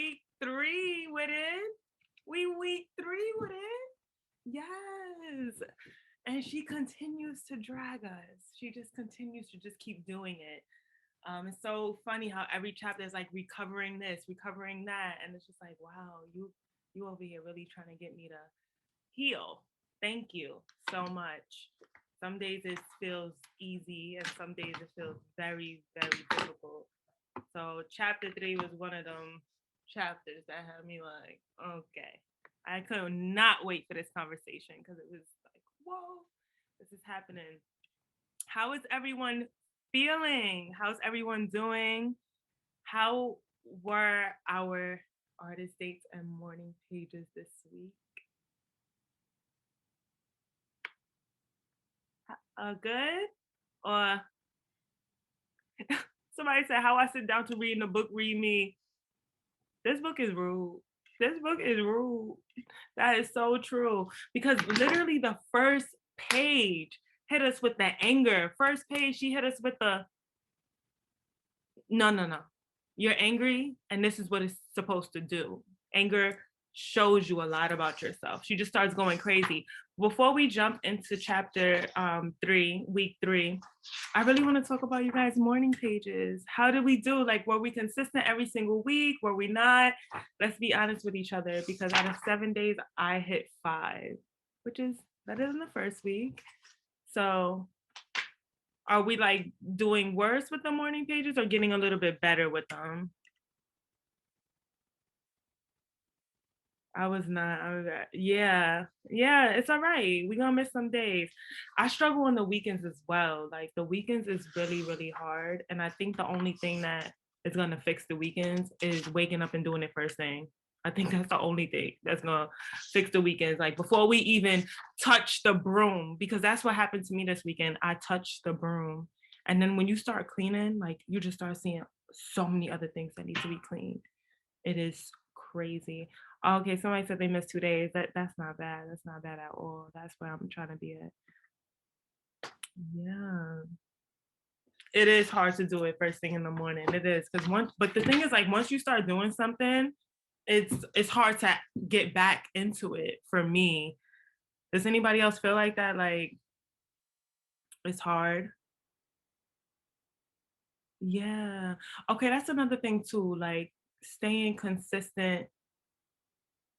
week 3 with it. Week 3 with it. Yes. And she continues to drag us. She just continues to just keep doing it. It's so funny how every chapter is like recovering this, recovering that. And it's just like, wow, you over here really trying to get me to heal. Thank you so much. Some days it feels easy and some days it feels very, very difficult. So chapter 3 was one of them chapters that had me like, okay. I could not wait for this conversation because it was like, whoa, this is happening. How is everyone feeling? How's everyone doing? How were our artist dates and morning pages this week? Good? Or somebody said, how I sit down to read in a book, read me. This book is rude. This book is rude. That is so true. Because literally the first page hit us with the anger. First page, she hit us with the, no. You're angry, and this is what it's supposed to do. Anger shows you a lot about yourself. She just starts going crazy. Before we jump into chapter 3, week 3, I really want to talk about you guys' morning pages. How did we do? Like, were we consistent every single week? Were we not? Let's be honest with each other, because out of 7 days, I hit 5, which is better than the first week. So are we like doing worse with the morning pages or getting a little bit better with them? I was not. Yeah, it's all right. We're gonna miss some days. I struggle on the weekends as well. Like the weekends is really, really hard. And I think the only thing that is gonna fix the weekends is waking up and doing it first thing. I think that's the only thing that's gonna fix the weekends. Like before we even touch the broom, because that's what happened to me this weekend. I touched the broom. And then when you start cleaning, like you just start seeing so many other things that need to be cleaned. It is crazy. Okay, somebody said they missed 2 days. That's not bad. That's not bad at all. That's where I'm trying to be at. Yeah. It is hard to do it first thing in the morning. It is but the thing is like once you start doing something, it's hard to get back into it for me. Does anybody else feel like that? Like it's hard? Yeah. Okay, that's another thing too. Like staying consistent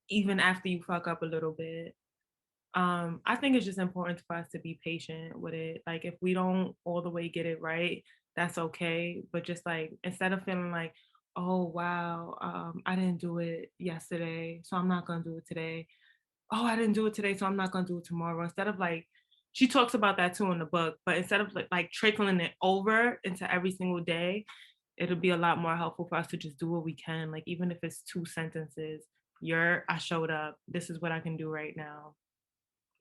even after you fuck up a little bit. I think it's just important for us to be patient with it. Like if we don't all the way get it right, that's okay. But just like instead of feeling like, oh wow, I didn't do it yesterday, so I'm not gonna do it today. Oh, I didn't do it today, so I'm not gonna do it tomorrow. Instead of like, she talks about that too in the book, but instead of like trickling it over into every single day, it'll be a lot more helpful for us to just do what we can. Like even if it's 2 sentences, I showed up. This is what I can do right now.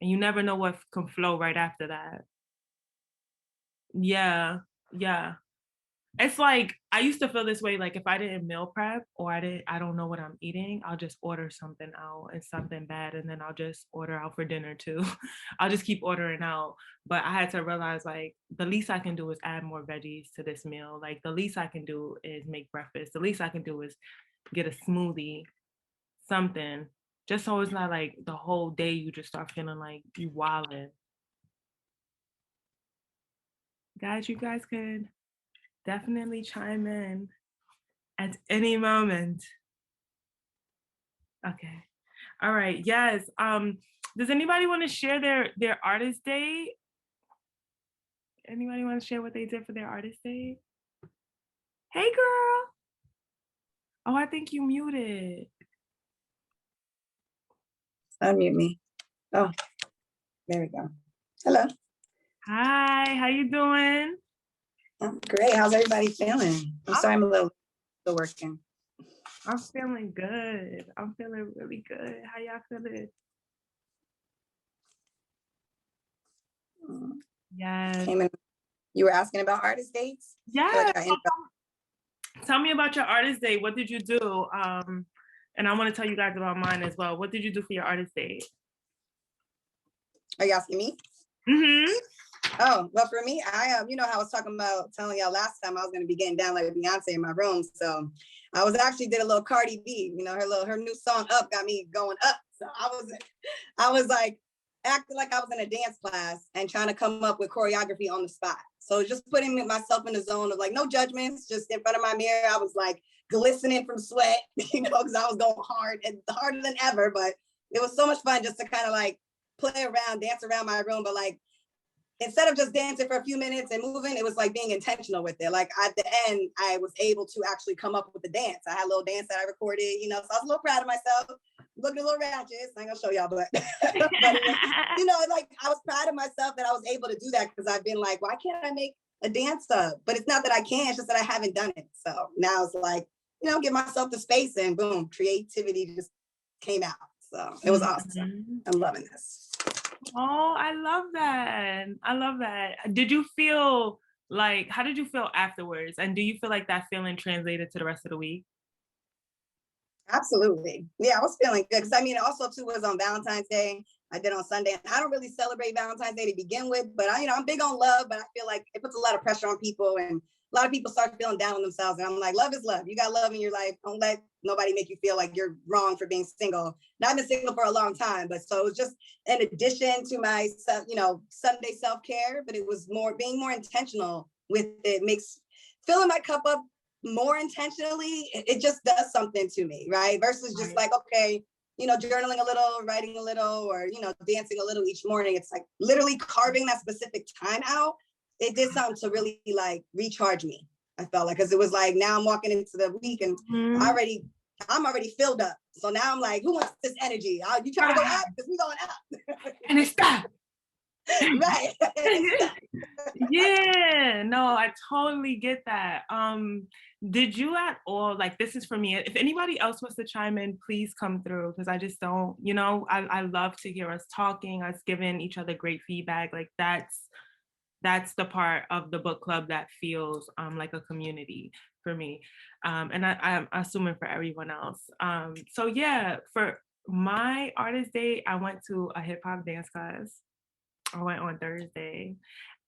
And you never know what can flow right after that. Yeah. It's like I used to feel this way. Like if I didn't meal prep or I don't know what I'm eating, I'll just order something out and something bad, and then I'll just order out for dinner too. I'll just keep ordering out. But I had to realize like the least I can do is add more veggies to this meal. Like the least I can do is make breakfast. The least I can do is get a smoothie, something. Just so it's not like the whole day you just start feeling like you wildin'. Guys, you guys could definitely chime in at any moment. Okay. All right. Yes. Does anybody want to share their artist day? Anybody want to share what they did for their artist day? Hey girl. Oh, I think you muted. Unmute me. Oh, there we go. Hello. Hi, how you doing? I'm great. How's everybody feeling? I'm sorry I'm a little still working. I'm feeling good. I'm feeling really good. How y'all feeling? Yes. You were asking about artist dates? Yeah. Tell me about your artist day. What did you do? And I want to tell you guys about mine as well. What did you do for your artist day? Are you asking me? Mm-hmm. Oh, well, for me, you know how I was telling y'all last time I was going to be getting down like Beyonce in my room. So I was actually did a little Cardi B, you know, her new song Up got me going up. So I was like acting like I was in a dance class and trying to come up with choreography on the spot. So just putting myself in the zone of like no judgments, just in front of my mirror. I was like glistening from sweat, you know, because I was going hard and harder than ever. But it was so much fun just to kind of like play around, dance around my room, but like instead of just dancing for a few minutes and moving, it was like being intentional with it. Like at the end, I was able to actually come up with the dance. I had a little dance that I recorded, you know, so I was a little proud of myself. Looking a little ratchet. I ain't gonna show y'all, but, but it was, you know, like I was proud of myself that I was able to do that because I've been like, why can't I make a dance up? But it's not that I can't, it's just that I haven't done it. So now it's like, you know, give myself the space and boom, creativity just came out. So it was awesome. I'm loving this. Oh, I love that. I love that. Did you feel like, how did you feel afterwards? And do you feel like that feeling translated to the rest of the week? Absolutely. Yeah, I was feeling good. Because I mean, also too was on Valentine's Day. I did on Sunday. And I don't really celebrate Valentine's Day to begin with, but I'm big on love, but I feel like it puts a lot of pressure on people and a lot of people start feeling down on themselves. And I'm like, love is love. You got love in your life. Don't let nobody make you feel like you're wrong for being single. Now, I've been single for a long time, but so it was just an addition to my, Sunday self-care, but it was being more intentional with it makes filling my cup up more intentionally. It just does something to me, right? Versus just like, okay, journaling a little, writing a little, or, dancing a little each morning. It's like literally carving that specific time out. It did something to really like recharge me. I felt like, because it was like, now I'm walking into the week and I'm already filled up. So now I'm like, who wants this energy? You trying to go up? Because we going up. And it's that. Right. Yeah, no, I totally get that. Did you at all, like, this is for me, if anybody else wants to chime in, please come through, because I just don't, I love to hear us talking, us giving each other great feedback. Like that's the part of the book club that feels like a community for me. And I'm assuming for everyone else. So yeah, for my artist day, I went to a hip hop dance class. I went on Thursday,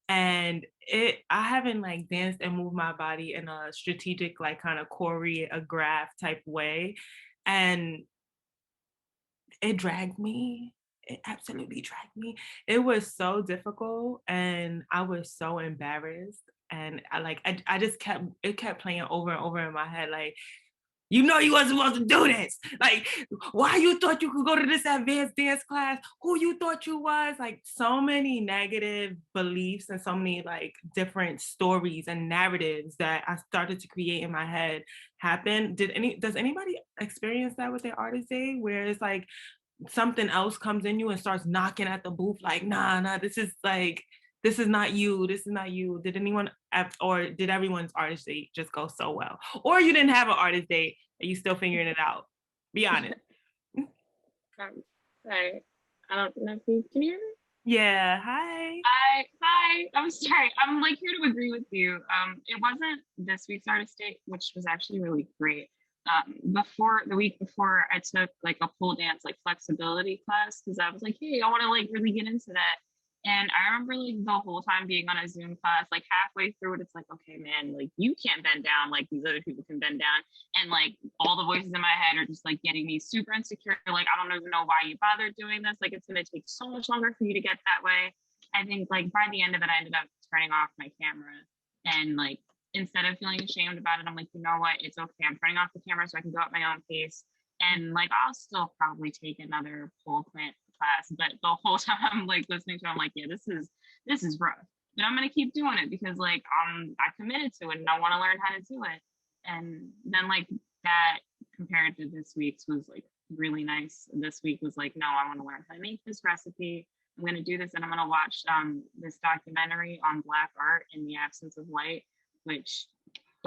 and I haven't like danced and moved my body in a strategic, like kind of choreograph type way. And it dragged me. It absolutely dragged me. It was so difficult and I was so embarrassed. And I just kept playing over and over in my head, like, you wasn't supposed to do this. Like, why you thought you could go to this advanced dance class? Who you thought you was? Like, so many negative beliefs and so many like different stories and narratives that I started to create in my head happen. Does anybody experience that with their artist day, where it's like something else comes in you and starts knocking at the booth, like, nah, this is not you. This is not you. Did anyone, or did everyone's artist day just go so well? Or you didn't have an artist day and you still figuring it out? Be honest. Sorry. I don't know if you can hear me. Yeah. Hi. Hi. I'm sorry. I'm like here to agree with you. It wasn't this week's artist day, which was actually really great. The week before, I took like a pole dance like flexibility class because I was like, hey, I want to like really get into that. And I remember like the whole time being on a Zoom class, like halfway through it, it's like, okay, man, like you can't bend down like these other people can bend down. And like all the voices in my head are just like getting me super insecure. Like, I don't even know why you bothered doing this. Like, it's going to take so much longer for you to get that way. I think like by the end of it, I ended up turning off my camera. And like, instead of feeling ashamed about it, I'm like, you know what? It's okay. I'm turning off the camera so I can go at my own pace. And like, I'll still probably take another pole plant class, but the whole time I'm like listening to it, I'm like, yeah, this is rough, but I'm gonna keep doing it because like I committed to it and I want to learn how to do it. And then like that compared to this week's was like really nice. This week was like, no, I want to learn how to make this recipe. I'm gonna do this, and I'm gonna watch this documentary on Black art in the absence of light, which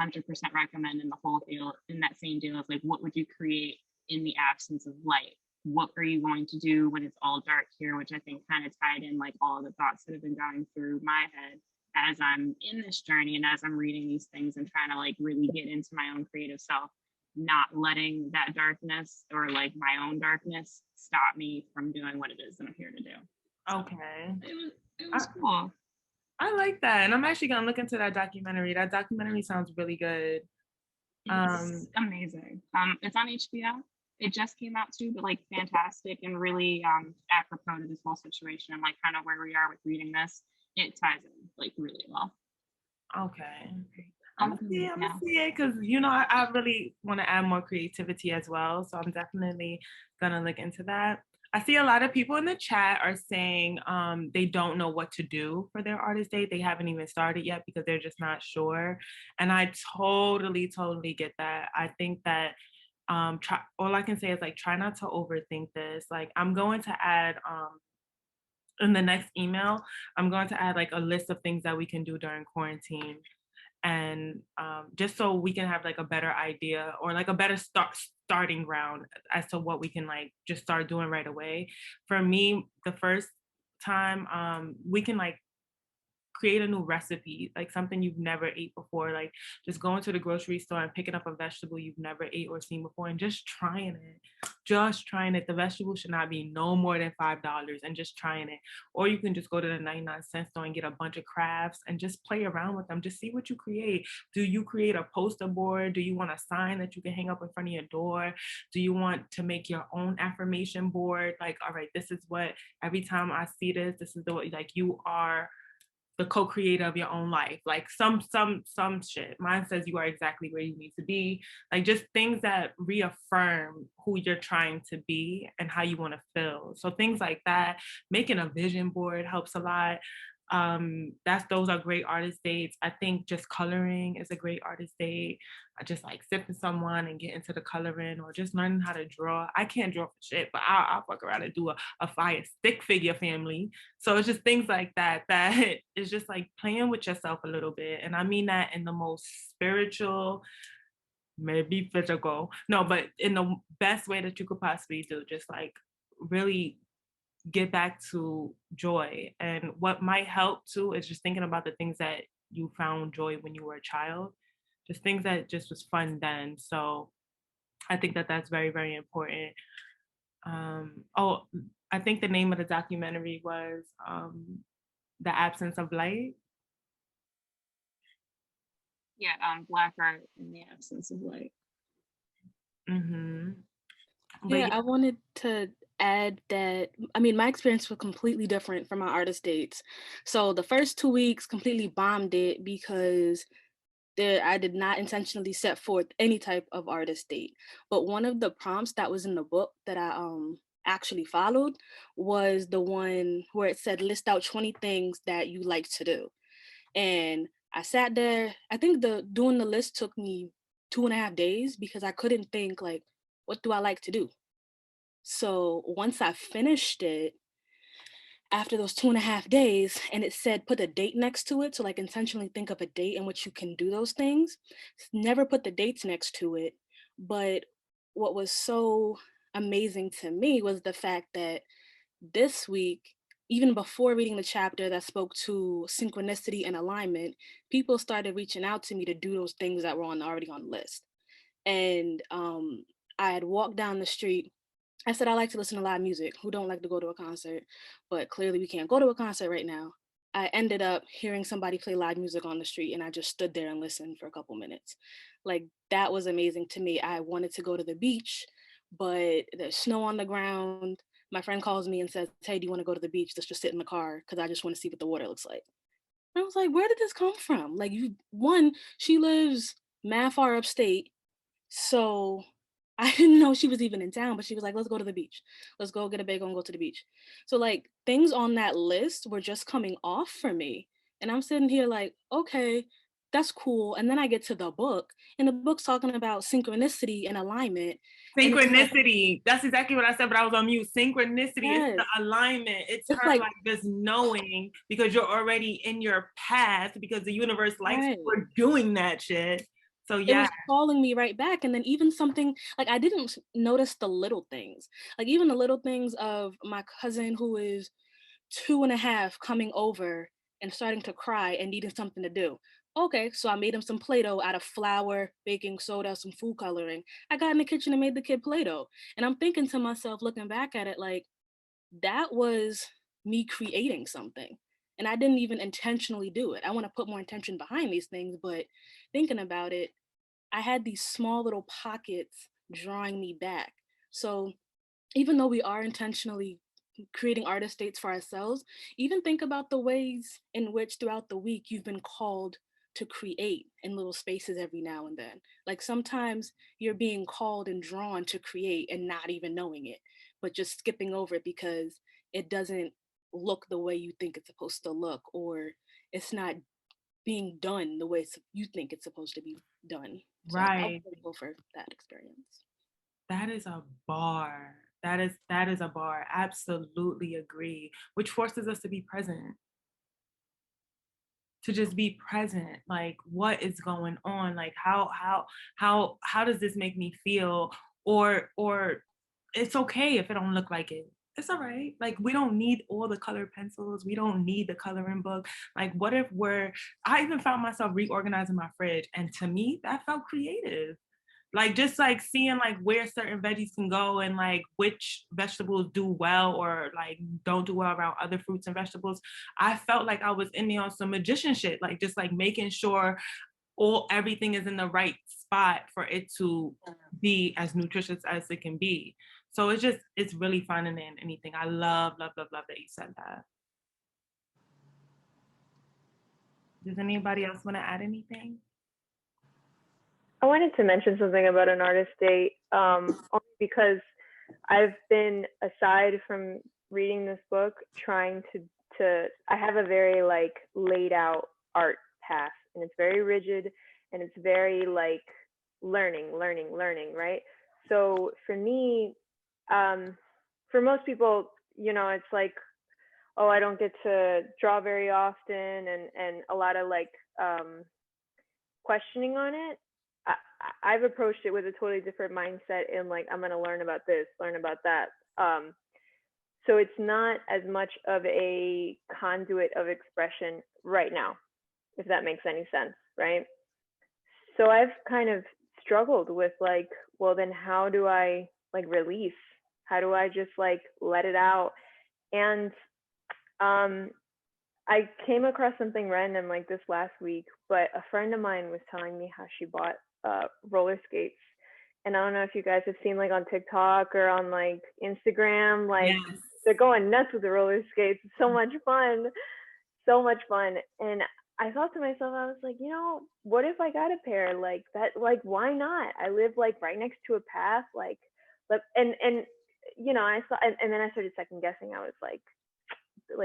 100% recommend. In the whole deal, in that same deal, is like, what would you create in the absence of light? What are you going to do when it's all dark here? Which I think kind of tied in like all the thoughts that have been going through my head as I'm in this journey and as I'm reading these things and trying to like really get into my own creative self, not letting that darkness or like my own darkness stop me from doing what it is that I'm here to do. Okay. It was cool. I like that. And I'm actually gonna look into that documentary. That documentary sounds really good. It's amazing. It's on HBO. It just came out too, but like fantastic and really apropos to this whole situation and like kind of where we are with reading this. It ties in like really well. Okay. I'm gonna Yeah. see it because I really want to add more creativity as well. So I'm definitely gonna look into that. I see a lot of people in the chat are saying they don't know what to do for their artist date. They haven't even started yet because they're just not sure. And I totally, totally get that. I think that all I can say is like try not to overthink this. Like I'm going to add in the next email, I'm going to add like a list of things that we can do during quarantine and just so we can have like a better idea or like a better starting ground as to what we can like just start doing right away. For me, the first time we can like create a new recipe, like something you've never ate before, like just going to the grocery store and picking up a vegetable you've never ate or seen before and just trying it. Just trying it. The vegetable should not be no more than $5 and just trying it. Or you can just go to the 99-cent store and get a bunch of crafts and just play around with them. Just see what you create. Do you create a poster board? Do you want a sign that you can hang up in front of your door? Do you want to make your own affirmation board? Like, all right, this is what every time I see this is the way, like you are the co-creator of your own life, like some shit. Mine says you are exactly where you need to be, like just things that reaffirm who you're trying to be and how you want to feel. So things like that. Making a vision board helps a lot. Those are great artist dates. I think just coloring is a great artist date. I just like sipping someone and get into the coloring or just learning how to draw. I can't draw for shit, but I'll fuck around and do a fire stick figure family. So it's just things like that is just like playing with yourself a little bit. And I mean that in the most spiritual, maybe physical, no, but in the best way that you could possibly do. Just like really get back to joy. And what might help too is just thinking about the things that you found joy when you were a child, just things that just was fun then. So I think that that's very, very important. Oh, I think the name of the documentary was The Absence of Light. Yeah, black art in the absence of light. Mm-hmm. Yeah, I wanted to add that, I mean, my experience was completely different from my artist dates. So the first 2 weeks completely bombed it because I did not intentionally set forth any type of artist date. But one of the prompts that was in the book that I actually followed was the one where it said list out 20 things that you like to do. And I sat there, I think doing the list took me 2.5 days because I couldn't think like, what do I like to do? So once I finished it, after those 2.5 days, and it said put a date next to it, to like intentionally think of a date in which you can do those things. Never put the dates next to it. But what was so amazing to me was the fact that this week, even before reading the chapter that spoke to synchronicity and alignment, people started reaching out to me to do those things that were already on the list. And I had walked down the street. I said I like to listen to live music. Who don't like to go to a concert? But clearly we can't go to a concert right now. I ended up hearing somebody play live music on the street and I just stood there and listened for a couple minutes. Like that was amazing to me. I wanted to go to the beach, but there's snow on the ground. My friend calls me and says, "Hey, do you want to go to the beach? Let's just sit in the car because I just want to see what the water looks like." And I was like, where did this come from? Like she lives mad far upstate. So I didn't know she was even in town, but she was like, let's go to the beach. Let's go get a bagel and go to the beach. So like things on that list were just coming off for me. And I'm sitting here like, okay, that's cool. And then I get to the book, and the book's talking about synchronicity and alignment. Synchronicity. That's exactly what I said, but I was on mute. Synchronicity is the Yes. alignment. It's It's her like, like just knowing because you're already in your path because the universe likes right. we're doing that shit. So It yeah. was calling me right back. And then even something like I didn't notice the little things, like even the little things of my cousin who is 2.5 coming over and starting to cry and needing something to do. Okay, so I made him some Play-Doh out of flour, baking soda, some food coloring. I got in the kitchen and made the kid Play-Doh. And I'm thinking to myself, looking back at it, like, that was me creating something. And I didn't even intentionally do it. I want to put more intention behind these things, but thinking about it, I had these small little pockets drawing me back. So even though we are intentionally creating artist dates for ourselves, even think about the ways in which throughout the week you've been called to create in little spaces every now and then. Like sometimes you're being called and drawn to create and not even knowing it, but just skipping over it because it doesn't look the way you think it's supposed to look, or it's not being done the way you think it's supposed to be done. So I'm Right. grateful for that experience. That is a bar. That is a bar. Absolutely agree. Which forces us to be present. To just be present. Like, what is going on? Like, how does this make me feel? Or it's okay if it don't look like it. It's all right. Like, we don't need all the colored pencils. We don't need the coloring book. Like, what if I even found myself reorganizing my fridge, and to me that felt creative. Like, just like seeing like where certain veggies can go and like which vegetables do well or like don't do well around other fruits and vegetables. I felt like I was in there on some magician shit, like just like making sure everything is in the right spot for it to be as nutritious as it can be. So it's really fun in anything. I love that you said that. Does anybody else want to add anything? I wanted to mention something about an artist date, only because I've been, aside from reading this book, trying to I have a very like laid out art path, and it's very rigid, and it's very like learning, right? So for me, for most people, it's like, oh, I don't get to draw very often, and a lot of like questioning on it. I've approached it with a totally different mindset in like, I'm going to learn about this, learn about that. So it's not as much of a conduit of expression right now, if that makes any sense, right? So I've kind of struggled with like, well, then how do I like release? How do I just like let it out? And I came across something random like this last week, but a friend of mine was telling me how she bought roller skates. And I don't know if you guys have seen like on TikTok or on like Instagram, like Yes. they're going nuts with the roller skates. It's so much fun. So much fun. And I thought to myself, I was like, what if I got a pair like that? Like, why not? I live like right next to a path, like, and I saw, and then I started second guessing. I was like,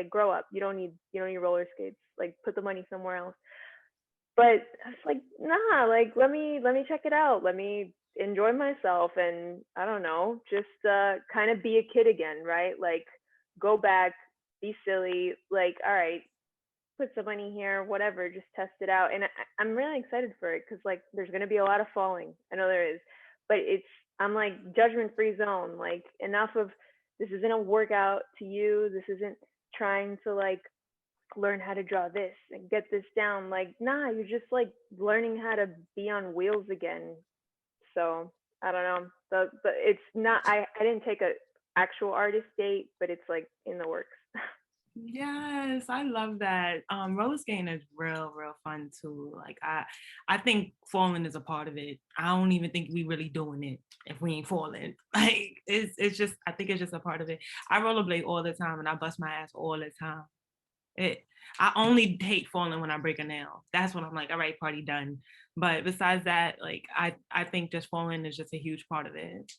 grow up. You don't need roller skates. Like, put the money somewhere else. But I was like, nah, like, let me check it out. Let me enjoy myself. And I don't know, just kind of be a kid again, right? Like, go back, be silly. Like, all right, put some money here, whatever, just test it out. And I'm really excited for it because like there's going to be a lot of falling. I know there is, but I'm like judgment-free zone. Like, enough of this isn't a workout to you. This isn't trying to like learn how to draw this and get this down. Like, nah, you're just like learning how to be on wheels again. So I don't know. The it's not, I didn't take a actual artist date, but it's like in the works. Yes, I love that. Roller skating is real fun too. Like, I think falling is a part of it. I don't even think we really doing it if we ain't falling. Like, it's just, I think it's just a part of it. I rollerblade all the time and I bust my ass all the time. I only hate falling when I break a nail. That's when I'm like, all right, party done. But besides that, like, I think just falling is just a huge part of it.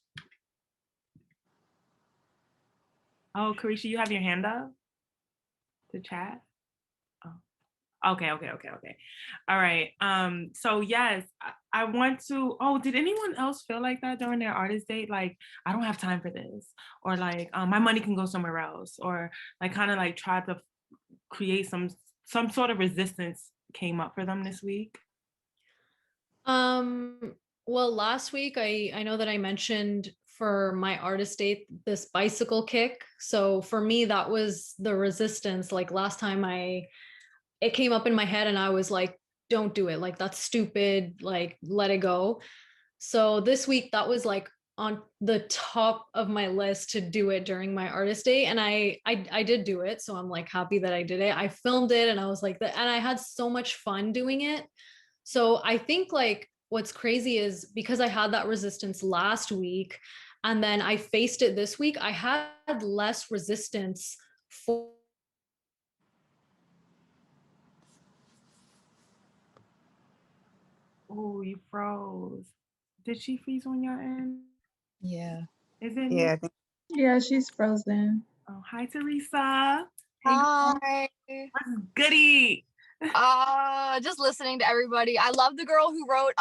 Oh, Carisha, you have your hand up to chat? Oh. Okay. All right. So yes, I want to, did anyone else feel like that during their artist date? Like, I don't have time for this, or like, my money can go somewhere else, or like kind of like try to create some sort of resistance came up for them this week? Well, last week I know that I mentioned for my artist date this bicycle kick. So for me, that was the resistance. Like last time it came up in my head and I was like, don't do it. Like, that's stupid. Like, let it go. So this week that was like on the top of my list to do it during my artist day, and I did do it, so I'm like happy that I did it. I filmed it and I was like that, and I had so much fun doing it. So I think like what's crazy is because I had that resistance last week and then I faced it this week, I had less resistance for. Oh, you froze. Did she freeze on your end? Yeah. Is it? Yeah. Yeah, she's frozen. Oh, hi, Teresa. Hey, Hi. what's goody? Just listening to everybody. I love the girl who wrote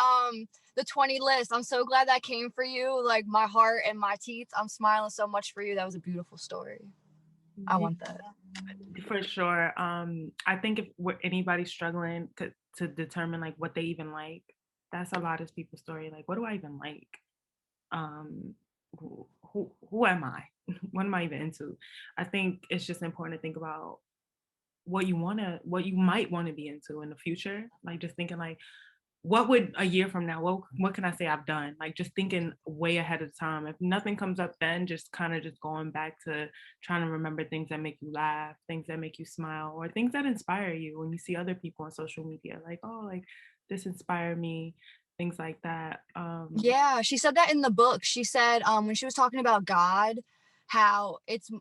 the 20 list. I'm so glad that came for you. Like my heart and my teeth. I'm smiling so much for you. That was a beautiful story. I want that. For sure. I think if anybody's struggling to determine like what they even like, that's a lot of people's story. Like, what do I even like? Who am I? What am I even into? I think it's just important to think about what you might want to be into in the future. Like just thinking like, what would a year from now, what can I say I've done? Like just thinking way ahead of time. If nothing comes up then, just kind of just going back to trying to remember things that make you laugh, things that make you smile, or things that inspire you when you see other people on social media. Like, oh, like this inspired me, things like that. Yeah, she said that in the book. She said when she was talking about God, how it's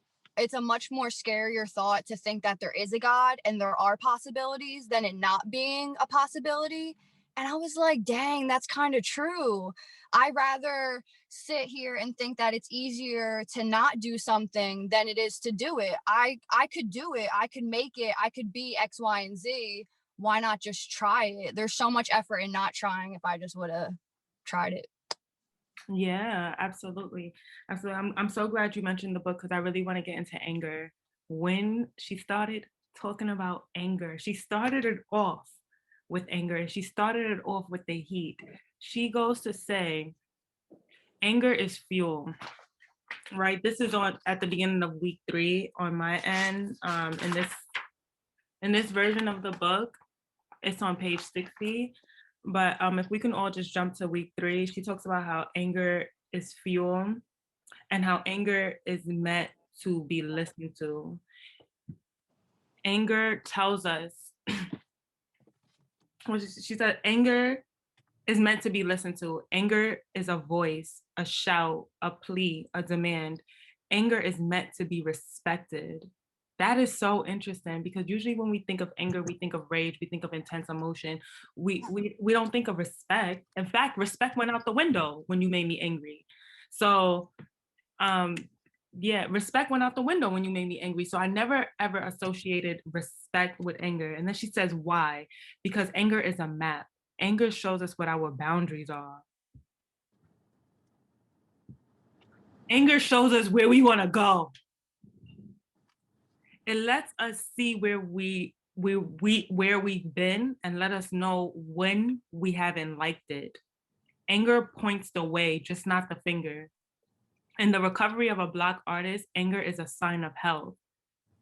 a much more scarier thought to think that there is a God and there are possibilities than it not being a possibility. And I was like, dang, that's kind of true. I rather sit here and think that it's easier to not do something than it is to do it. I could do it. I could make it. I could be X, Y, and Z. Why not just try it? There's so much effort in not trying. If I just would have tried it. Yeah, absolutely. Absolutely. I'm so glad you mentioned the book because I really want to get into anger. When she started talking about anger, she started it off with anger and she started it off with the heat. She goes to say, anger is fuel, right? This is on at the beginning of week 3 on my end. In this version of the book, it's on page 60. But if we can all just jump to week 3, she talks about how anger is fuel and how anger is meant to be listened to. Anger tells us, she said, anger is meant to be listened to. Anger is a voice, a shout, a plea, a demand. Anger is meant to be respected. That is so interesting because usually when we think of anger, we think of rage, we think of intense emotion. We don't think of respect. In fact, respect went out the window when you made me angry. So yeah, respect went out the window when you made me angry. So I never ever associated respect with anger. And then she says, why? Because anger is a map. Anger shows us what our boundaries are. Anger shows us where we want to go. It lets us see where we've been and let us know when we haven't liked it. Anger points the way, just not the finger. In the recovery of a Black artist, anger is a sign of health.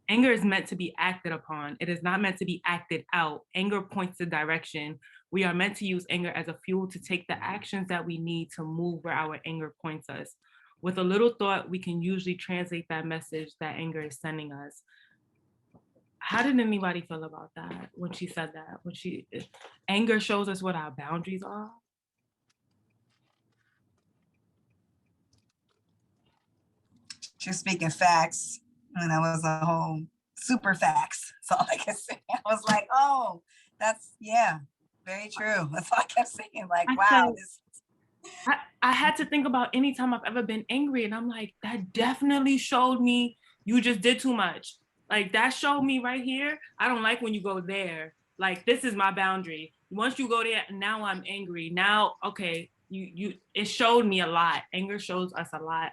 Anger is meant to be acted upon. It is not meant to be acted out. Anger points the direction. We are meant to use anger as a fuel to take the actions that we need to move where our anger points us. With a little thought, we can usually translate that message that anger is sending us. How did anybody feel about that when she said that? Anger shows us what our boundaries are. She's speaking facts, and that was a whole super facts. That's all I can say. I was like, oh, that's very true. That's all I kept saying. Like, wow, I had to think about any time I've ever been angry, and I'm like, that definitely showed me you just did too much. Like that showed me right here, I don't like when you go there. Like this is my boundary. Once you go there, now I'm angry. Now, okay, it showed me a lot. Anger shows us a lot.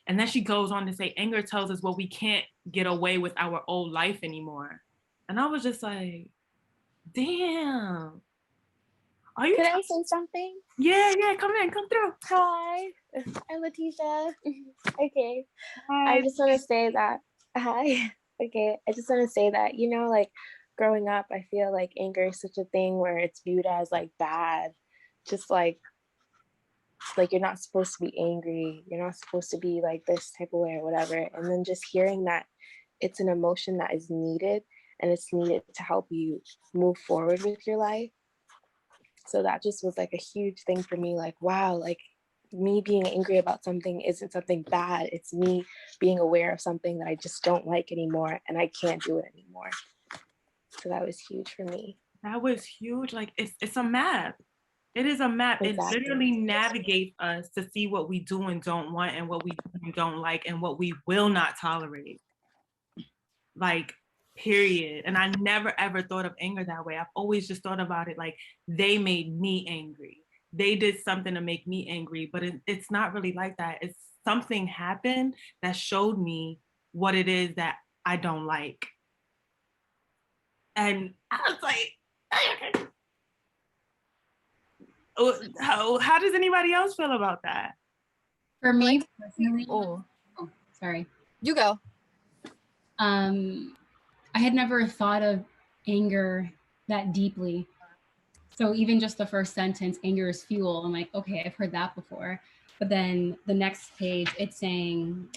And then she goes on to say, anger tells us, well, we can't get away with our old life anymore. And I was just like, damn. Can I say something? Yeah, come through. Hi, I'm Letitia. Okay. Hi. I just want to say that. Hi. Okay. I just want to say that, like growing up, I feel like anger is such a thing where it's viewed as like bad. Just like, like you're not supposed to be angry, you're not supposed to be like this type of way or whatever. And then just hearing that it's an emotion that is needed, and it's needed to help you move forward with your life. So that just was like a huge thing for me, like, wow, like me being angry about something isn't something bad. It's me being aware of something that I just don't like anymore, and I can't do it anymore. So that was huge for me. That was huge. Like it's a map. It is a map. Exactly. It literally navigates us to see what we do and don't want, and what we do and don't like, and what we will not tolerate. Like, period. And I never ever thought of anger that way. I've always just thought about it like they made me angry. They did something to make me angry, but it's not really like that. It's something happened that showed me what it is that I don't like. And I was like, how does anybody else feel about that? For me, Like, personally, oh, sorry. you go. I had never thought of anger that deeply. So even just the first sentence, anger is fuel, I'm like, okay, I've heard that before. But then the next page, it's saying,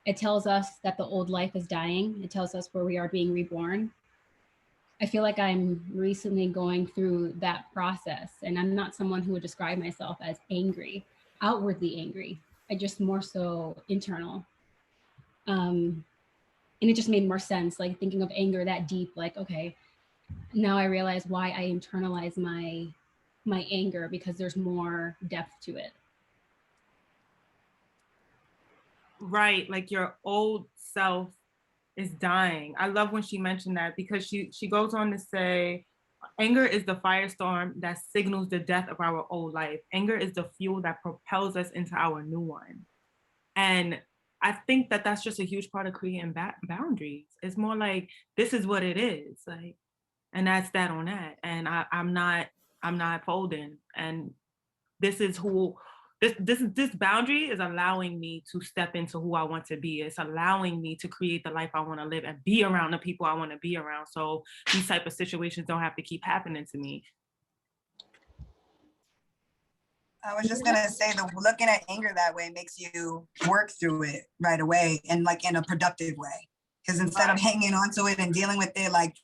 it tells us that the old life is dying. It tells us where we are being reborn. I feel like I'm recently going through that process, and I'm not someone who would describe myself as angry, outwardly angry. I just more so internal. And it just made more sense, like thinking of anger that deep, like, okay, now I realize why I internalize my anger, because there's more depth to it. Right, like your old self is dying. I love when she mentioned that, because she goes on to say, anger is the firestorm that signals the death of our old life. Anger is the fuel that propels us into our new one. And I think that that's just a huge part of creating boundaries. It's more like, this is what it is, like, and that's that on that. And I'm not folding. And this is who this boundary is allowing me to step into who I want to be. It's allowing me to create the life I want to live and be around the people I want to be around. So these type of situations don't have to keep happening to me. I was just gonna say that looking at anger that way makes you work through it right away, and like in a productive way. Because instead of hanging on to it and dealing with it, like,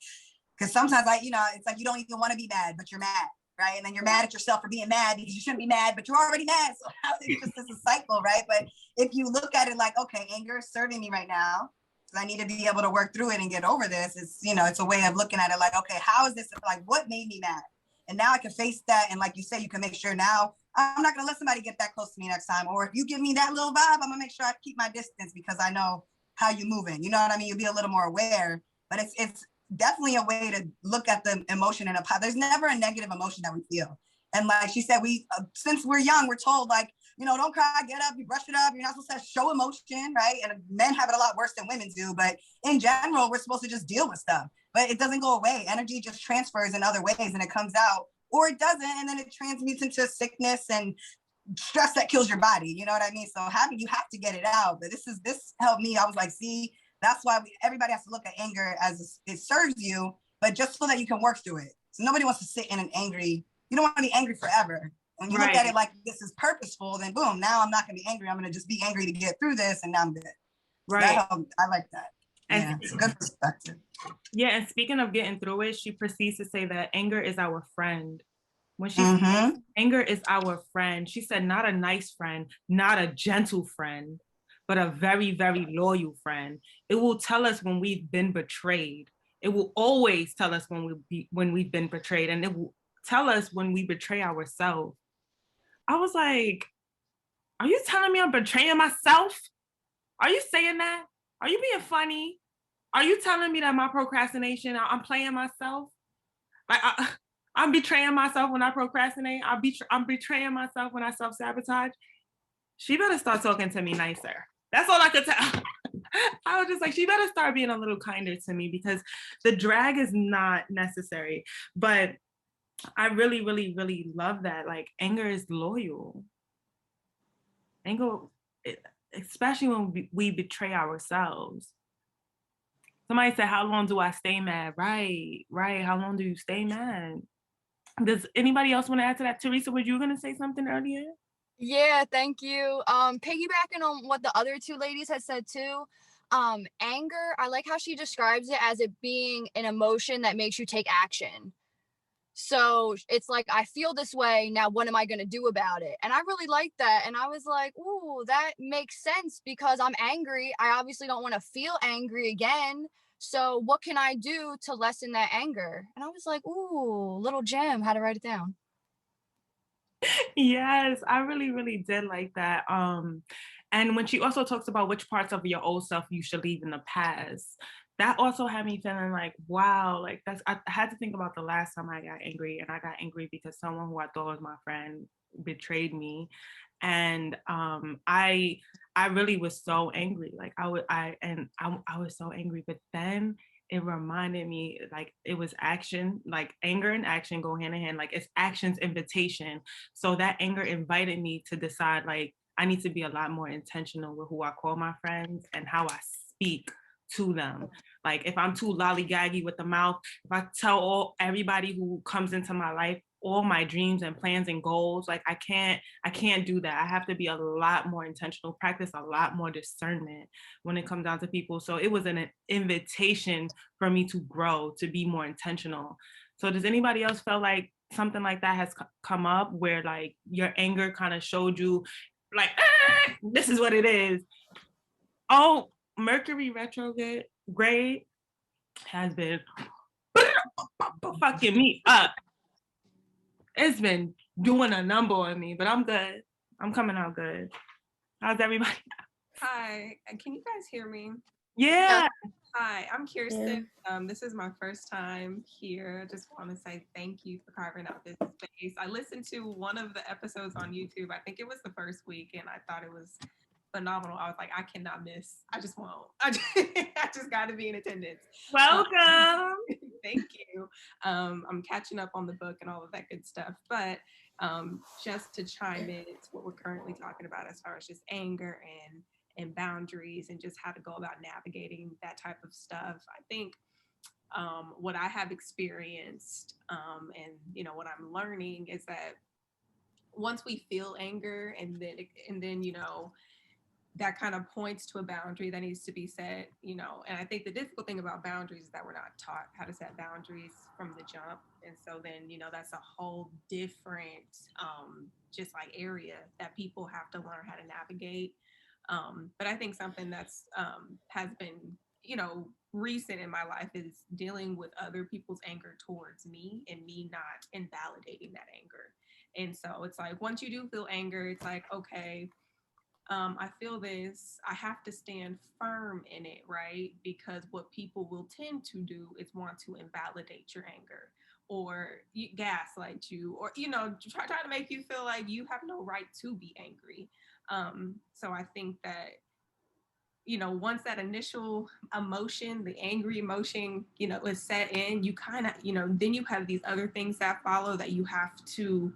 because sometimes it's like you don't even want to be mad, but you're mad, right? And then you're mad at yourself for being mad because you shouldn't be mad, but you're already mad. So it's just a cycle, right? But if you look at it like, okay, anger is serving me right now, so I need to be able to work through it and get over this. It's a way of looking at it like, okay, how is this, like, what made me mad? And now I can face that. And like you said, you can make sure now I'm not going to let somebody get that close to me next time. Or if you give me that little vibe, I'm going to make sure I keep my distance because I know how you're moving. You know what I mean? You'll be a little more aware. But it's definitely a way to look at the emotion in a positive. There's never a negative emotion that we feel. And like she said, since we're young, we're told, like, don't cry, get up, you brush it up. You're not supposed to show emotion, right? And men have it a lot worse than women do. But in general, we're supposed to just deal with stuff. But it doesn't go away. Energy just transfers in other ways and it comes out, or it doesn't. And then it transmutes into sickness and stress that kills your body. You know what I mean? So you have to get it out. But this helped me. I was like, see, that's why everybody has to look at anger as it serves you, but just so that you can work through it. So nobody wants to sit in you don't want to be angry forever. When you look at it like this is purposeful, then boom, now I'm not going to be angry. I'm going to just be angry to get through this, and now I'm good. Right. So I like that. Yeah, it's a good perspective. Yeah, and speaking of getting through it, she proceeds to say that anger is our friend. When she said anger is our friend, she said not a nice friend, not a gentle friend, but a very, very loyal friend. It will tell us when we've been betrayed. It will always tell us when we've been betrayed, and it will tell us when we betray ourselves. I was like, are you telling me I'm betraying myself? Are you saying that? Are you being funny? Are you telling me that my procrastination, I'm playing myself? Like, I'm betraying myself when I procrastinate. I'm betraying myself when I self-sabotage. She better start talking to me nicer. That's all I could tell. I was just like, she better start being a little kinder to me, because the drag is not necessary. But I really, really, really love that. Like, anger is loyal. Anger, especially when we betray ourselves. Somebody said, how long do I stay mad? Right. How long do you stay mad? Does anybody else want to add to that? Teresa, were you going to say something earlier? Yeah, thank you. Piggybacking on what the other two ladies had said too, anger, I like how she describes it as it being an emotion that makes you take action. So it's like, I feel this way. Now, what am I going to do about it? And I really liked that. And I was like, ooh, that makes sense because I'm angry. I obviously don't want to feel angry again. So what can I do to lessen that anger? And I was like, ooh, little gem, how to write it down. Yes, I really, really did like that. And when she also talks about which parts of your old self you should leave in the past, that also had me feeling like, wow, like I had to think about the last time I got angry, and I got angry because someone who I thought was my friend betrayed me. And I really was so angry. Like I was so angry, but then it reminded me, like, it was action, like anger and action go hand in hand, like it's action's invitation. So that anger invited me to decide, like, I need to be a lot more intentional with who I call my friends and how I speak to them. Like if I'm too lollygaggy with the mouth, if I tell everybody who comes into my life all my dreams and plans and goals, like I can't do that. I have to be a lot more intentional, practice a lot more discernment when it comes down to people. So it was an invitation for me to grow, to be more intentional. So does anybody else feel like something like that has come up where like your anger kind of showed you like, this is what it is? Oh, Mercury retrograde has been fucking me up. It's been doing a number on me, but I'm good. I'm coming out good. How's everybody? Hi, can you guys hear me? Yeah. Hi, I'm Kirsten. This is my first time here. Just want to say thank you for carving out this space. I listened to one of the episodes on YouTube. I think it was the first week, and I thought it was phenomenal. I was like, I cannot miss. I just won't. I just got to be in attendance. Welcome. Thank you. I'm catching up on the book and all of that good stuff. But just to chime in, it's what we're currently talking about as far as just anger and boundaries and just how to go about navigating that type of stuff. I think what I have experienced and what I'm learning is that once we feel anger and then that kind of points to a boundary that needs to be set, and I think the difficult thing about boundaries is that we're not taught how to set boundaries from the jump. And so then, that's a whole different just like area that people have to learn how to navigate. But I think something that's has been, recent in my life is dealing with other people's anger towards me and me not invalidating that anger. And so it's like, once you do feel anger, it's like, okay, I feel this, I have to stand firm in it, right? Because what people will tend to do is want to invalidate your anger or gaslight you or, try to make you feel like you have no right to be angry. So I think that, once that initial emotion, the angry emotion, is set in, you kind of, then you have these other things that follow that you have to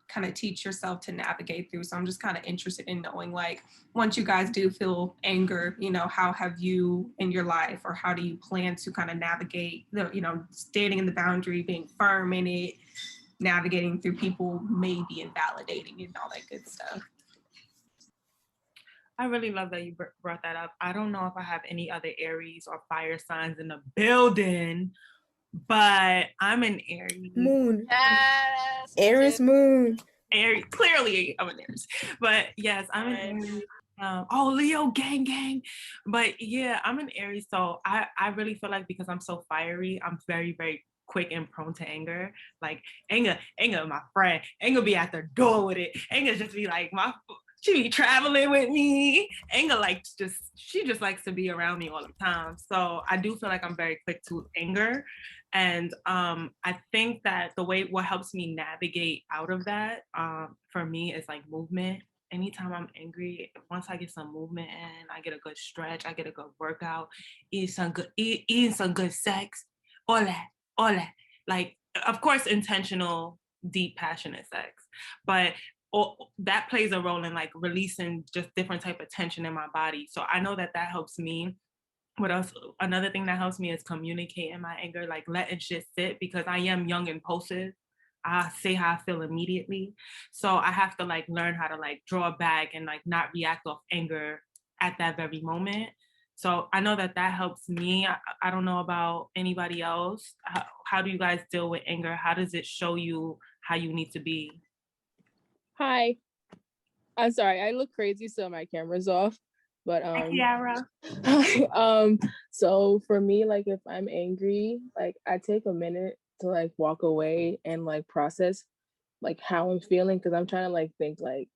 kind of teach yourself to navigate through. So I'm just kind of interested in knowing, like, once you guys do feel anger, how have you in your life, or how do you plan to kind of navigate the, standing in the boundary, being firm in it, navigating through people maybe invalidating and all that good stuff. I really love that you brought that up. I don't know if I have any other Aries or fire signs in the building, but I'm an Aries. Moon. Yes. Aries moon. Aries, clearly I'm an Aries. But yes, I'm an Aries. Leo gang. But yeah, I'm an Aries. So I really feel like because I'm so fiery, I'm very, very quick and prone to anger. Like anger, my friend. Anger be at the door with it. Anger just be like she be traveling with me. Anger she just likes to be around me all the time. So I do feel like I'm very quick to anger. And I think that what helps me navigate out of that for me is like movement. Anytime I'm angry, once I get some movement in, I get a good stretch, I get a good workout, eating some good sex, all that. Like, of course, intentional, deep, passionate sex, but that plays a role in like releasing just different type of tension in my body. So I know that helps me. What else? Another thing that helps me is communicating my anger, like letting shit sit, because I am young and impulsive. I say how I feel immediately. So I have to like learn how to like draw back and like not react off anger at that very moment. So I know that that helps me. I don't know about anybody else. How do you guys deal with anger? How does it show you how you need to be? Hi. I'm sorry, I look crazy, so my camera's off. But Hi, Kiara. so for me, like if I'm angry, like I take a minute to like walk away and like process like how I'm feeling, because I'm trying to like think like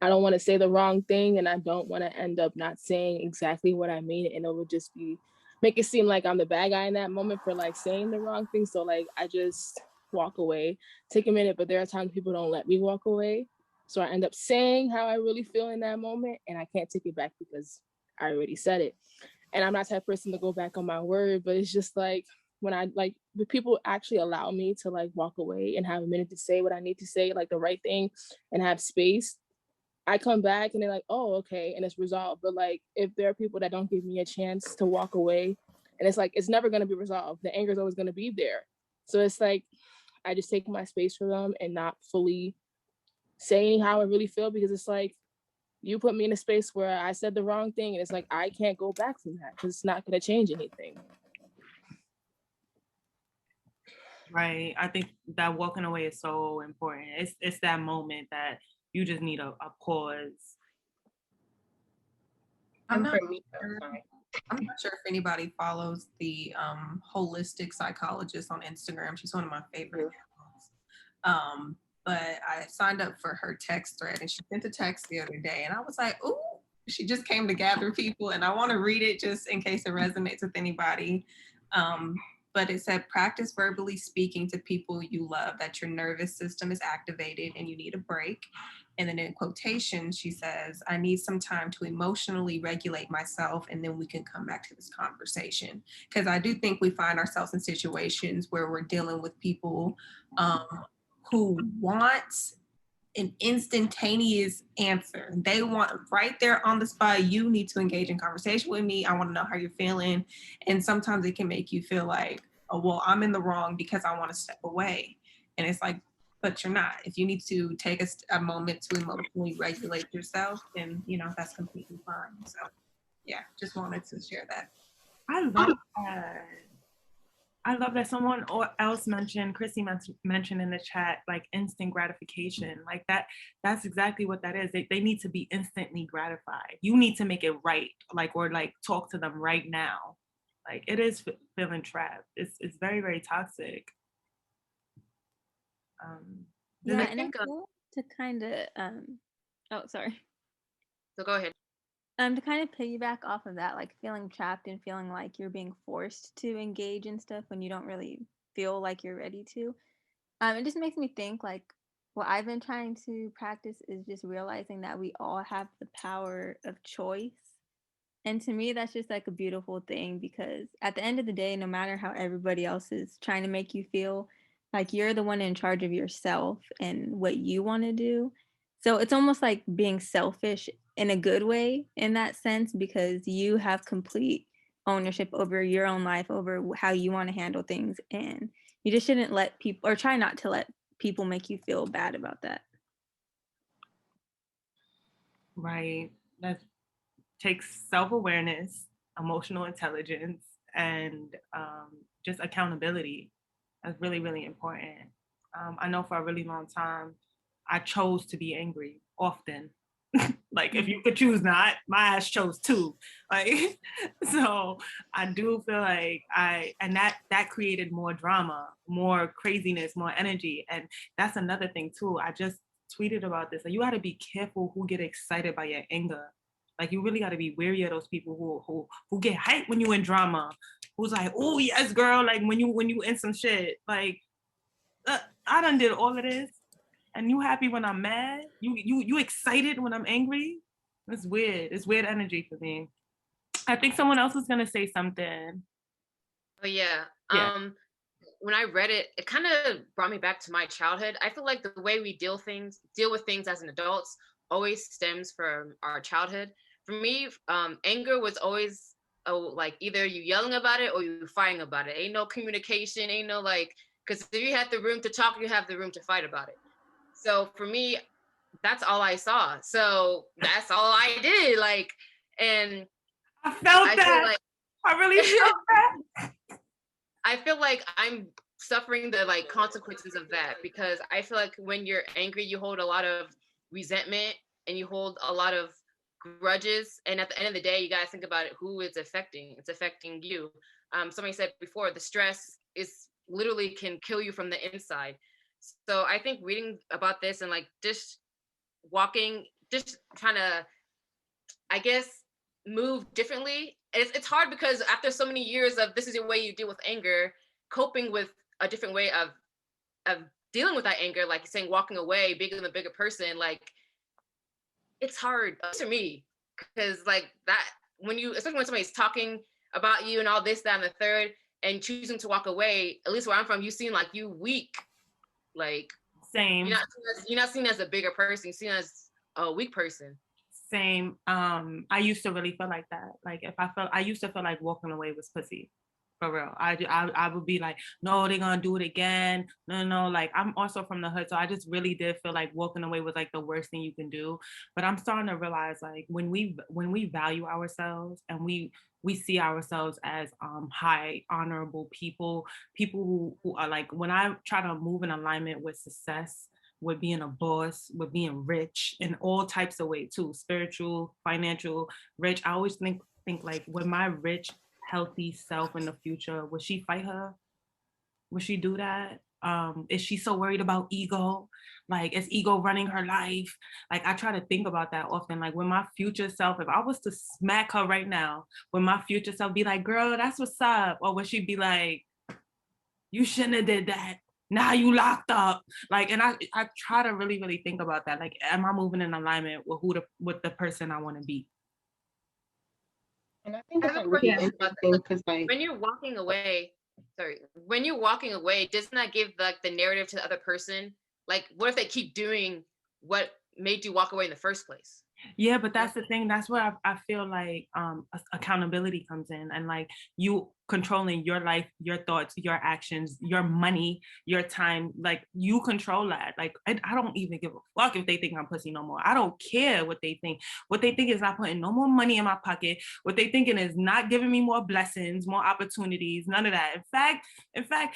I don't want to say the wrong thing, and I don't want to end up not saying exactly what I mean, and it would just be make it seem like I'm the bad guy in that moment for like saying the wrong thing. So like I just walk away, take a minute, but there are times people don't let me walk away. So I end up saying how I really feel in that moment, and I can't take it back because I already said it. And I'm not the type of person to go back on my word, but it's just like when I like when people actually allow me to like walk away and have a minute to say what I need to say, like the right thing, and have space, I come back and they're like, oh, okay, and it's resolved. But like if there are people that don't give me a chance to walk away, and it's like it's never gonna be resolved. The anger is always gonna be there. So it's like I just take my space for them and not fully saying how I really feel, because it's like you put me in a space where I said the wrong thing, and it's like I can't go back from that because it's not gonna change anything. Right. I think that walking away is so important. It's that moment that you just need a pause. I'm not sure if anybody follows the holistic psychologist on Instagram. She's one of my favorite animals. But I signed up for her text thread, and she sent a text the other day, and I was like, ooh, she just came to gather people, and I want to read it just in case it resonates with anybody. But it said, practice verbally speaking to people you love, that your nervous system is activated and you need a break. And then in quotation, she says, I need some time to emotionally regulate myself, and then we can come back to this conversation. Because I do think we find ourselves in situations where we're dealing with people who want an instantaneous answer. They want right there on the spot, you need to engage in conversation with me. I want to know how you're feeling. And sometimes it can make you feel like, oh, well, I'm in the wrong because I want to step away. And it's like, but you're not. If you need to take a moment to emotionally regulate yourself, then, you know, that's completely fine. So yeah, just wanted to share that. I love that. I love that someone else mentioned, Chrissy mentioned in the chat, like instant gratification. Like that's exactly what that is. They need to be instantly gratified. You need to make it right, like, or like talk to them right now. Like it is feeling trapped. It's very, very toxic. Yeah, and I feel to kind of, oh, sorry. So go ahead. To kind of piggyback off of that, like feeling trapped and feeling like you're being forced to engage in stuff when you don't really feel like you're ready to. It just makes me think like what I've been trying to practice is just realizing that we all have the power of choice. And to me, that's just like a beautiful thing, because at the end of the day, no matter how everybody else is trying to make you feel, like you're the one in charge of yourself and what you want to do. So it's almost like being selfish in a good way in that sense, because you have complete ownership over your own life, over how you want to handle things. And you just shouldn't let people, or try not to let people make you feel bad about that. Right. That takes self-awareness, emotional intelligence, and just accountability. That's really, really important. I know for a really long time, I chose to be angry often. Like if you could choose not, my ass chose to. Like, so I do feel like that created more drama, more craziness, more energy. And that's another thing too. I just tweeted about this. Like, you gotta be careful who get excited by your anger. Like you really gotta be wary of those people who get hyped when you in drama. Who's like, oh yes, girl, like when you in some shit. Like I done did all of this. And you happy when I'm mad? You excited when I'm angry? It's weird. It's weird energy for me. I think someone else was gonna say something. Oh yeah. When I read it, it kind of brought me back to my childhood. I feel like the way we deal with things as an adults always stems from our childhood. For me, anger was always like either you yelling about it or you fighting about it. Ain't no communication, ain't no like Because if you had the room to talk, you have the room to fight about it. So for me, that's all I saw. So that's all I did. Like, and I felt that. Like, I really felt that. I feel like I'm suffering the like consequences of that, because I feel like when you're angry, you hold a lot of resentment and you hold a lot of grudges. And at the end of the day, you guys think about it, who it's affecting. It's affecting you. Somebody said before, the stress is literally can kill you from the inside. So I think reading about this and like just walking, just trying to, I guess, move differently. It's hard because after so many years of this is your way you deal with anger, coping with a different way of dealing with that anger, like you're saying, walking away, being the bigger person, like it's hard for me, because like that, when you, especially when somebody's talking about you and all this, that, and the third, and choosing to walk away, at least where I'm from, you seem like you weak. Like, same. You're not seen as a bigger person. You're seen as a weak person. Same. I used to really feel like that. Like if I used to feel like walking away was pussy. For real. I would be like, no, they're gonna do it again. No. Like I'm also from the hood, so I just really did feel like walking away was like the worst thing you can do. But I'm starting to realize, like, when we value ourselves and we see ourselves as high honorable people who are like, when I try to move in alignment with success, with being a boss, with being rich in all types of ways too, spiritual, financial, rich. I always think like, with my rich, healthy self in the future, would she fight her? Would she do that? Is she so worried about ego? Like, is ego running her life? Like, I try to think about that often. Like, when my future self, if I was to smack her right now, would my future self be like, girl, that's what's up? Or would she be like, you shouldn't have did that? Now you locked up. Like, and I try to really, really think about that. Like, am I moving in alignment with with the person I want to be? And I think it's like really interesting because like when you're walking away, doesn't that give like the narrative to the other person? Like, what if they keep doing what made you walk away in the first place? Yeah, but that's the thing. That's where I feel like accountability comes in, and like you controlling your life, your thoughts, your actions, your money, your time. Like you control that. Like I don't even give a fuck if they think I'm pussy no more. I don't care what they think. What they think is not putting no more money in my pocket. What they thinking is not giving me more blessings, more opportunities. None of that. In fact.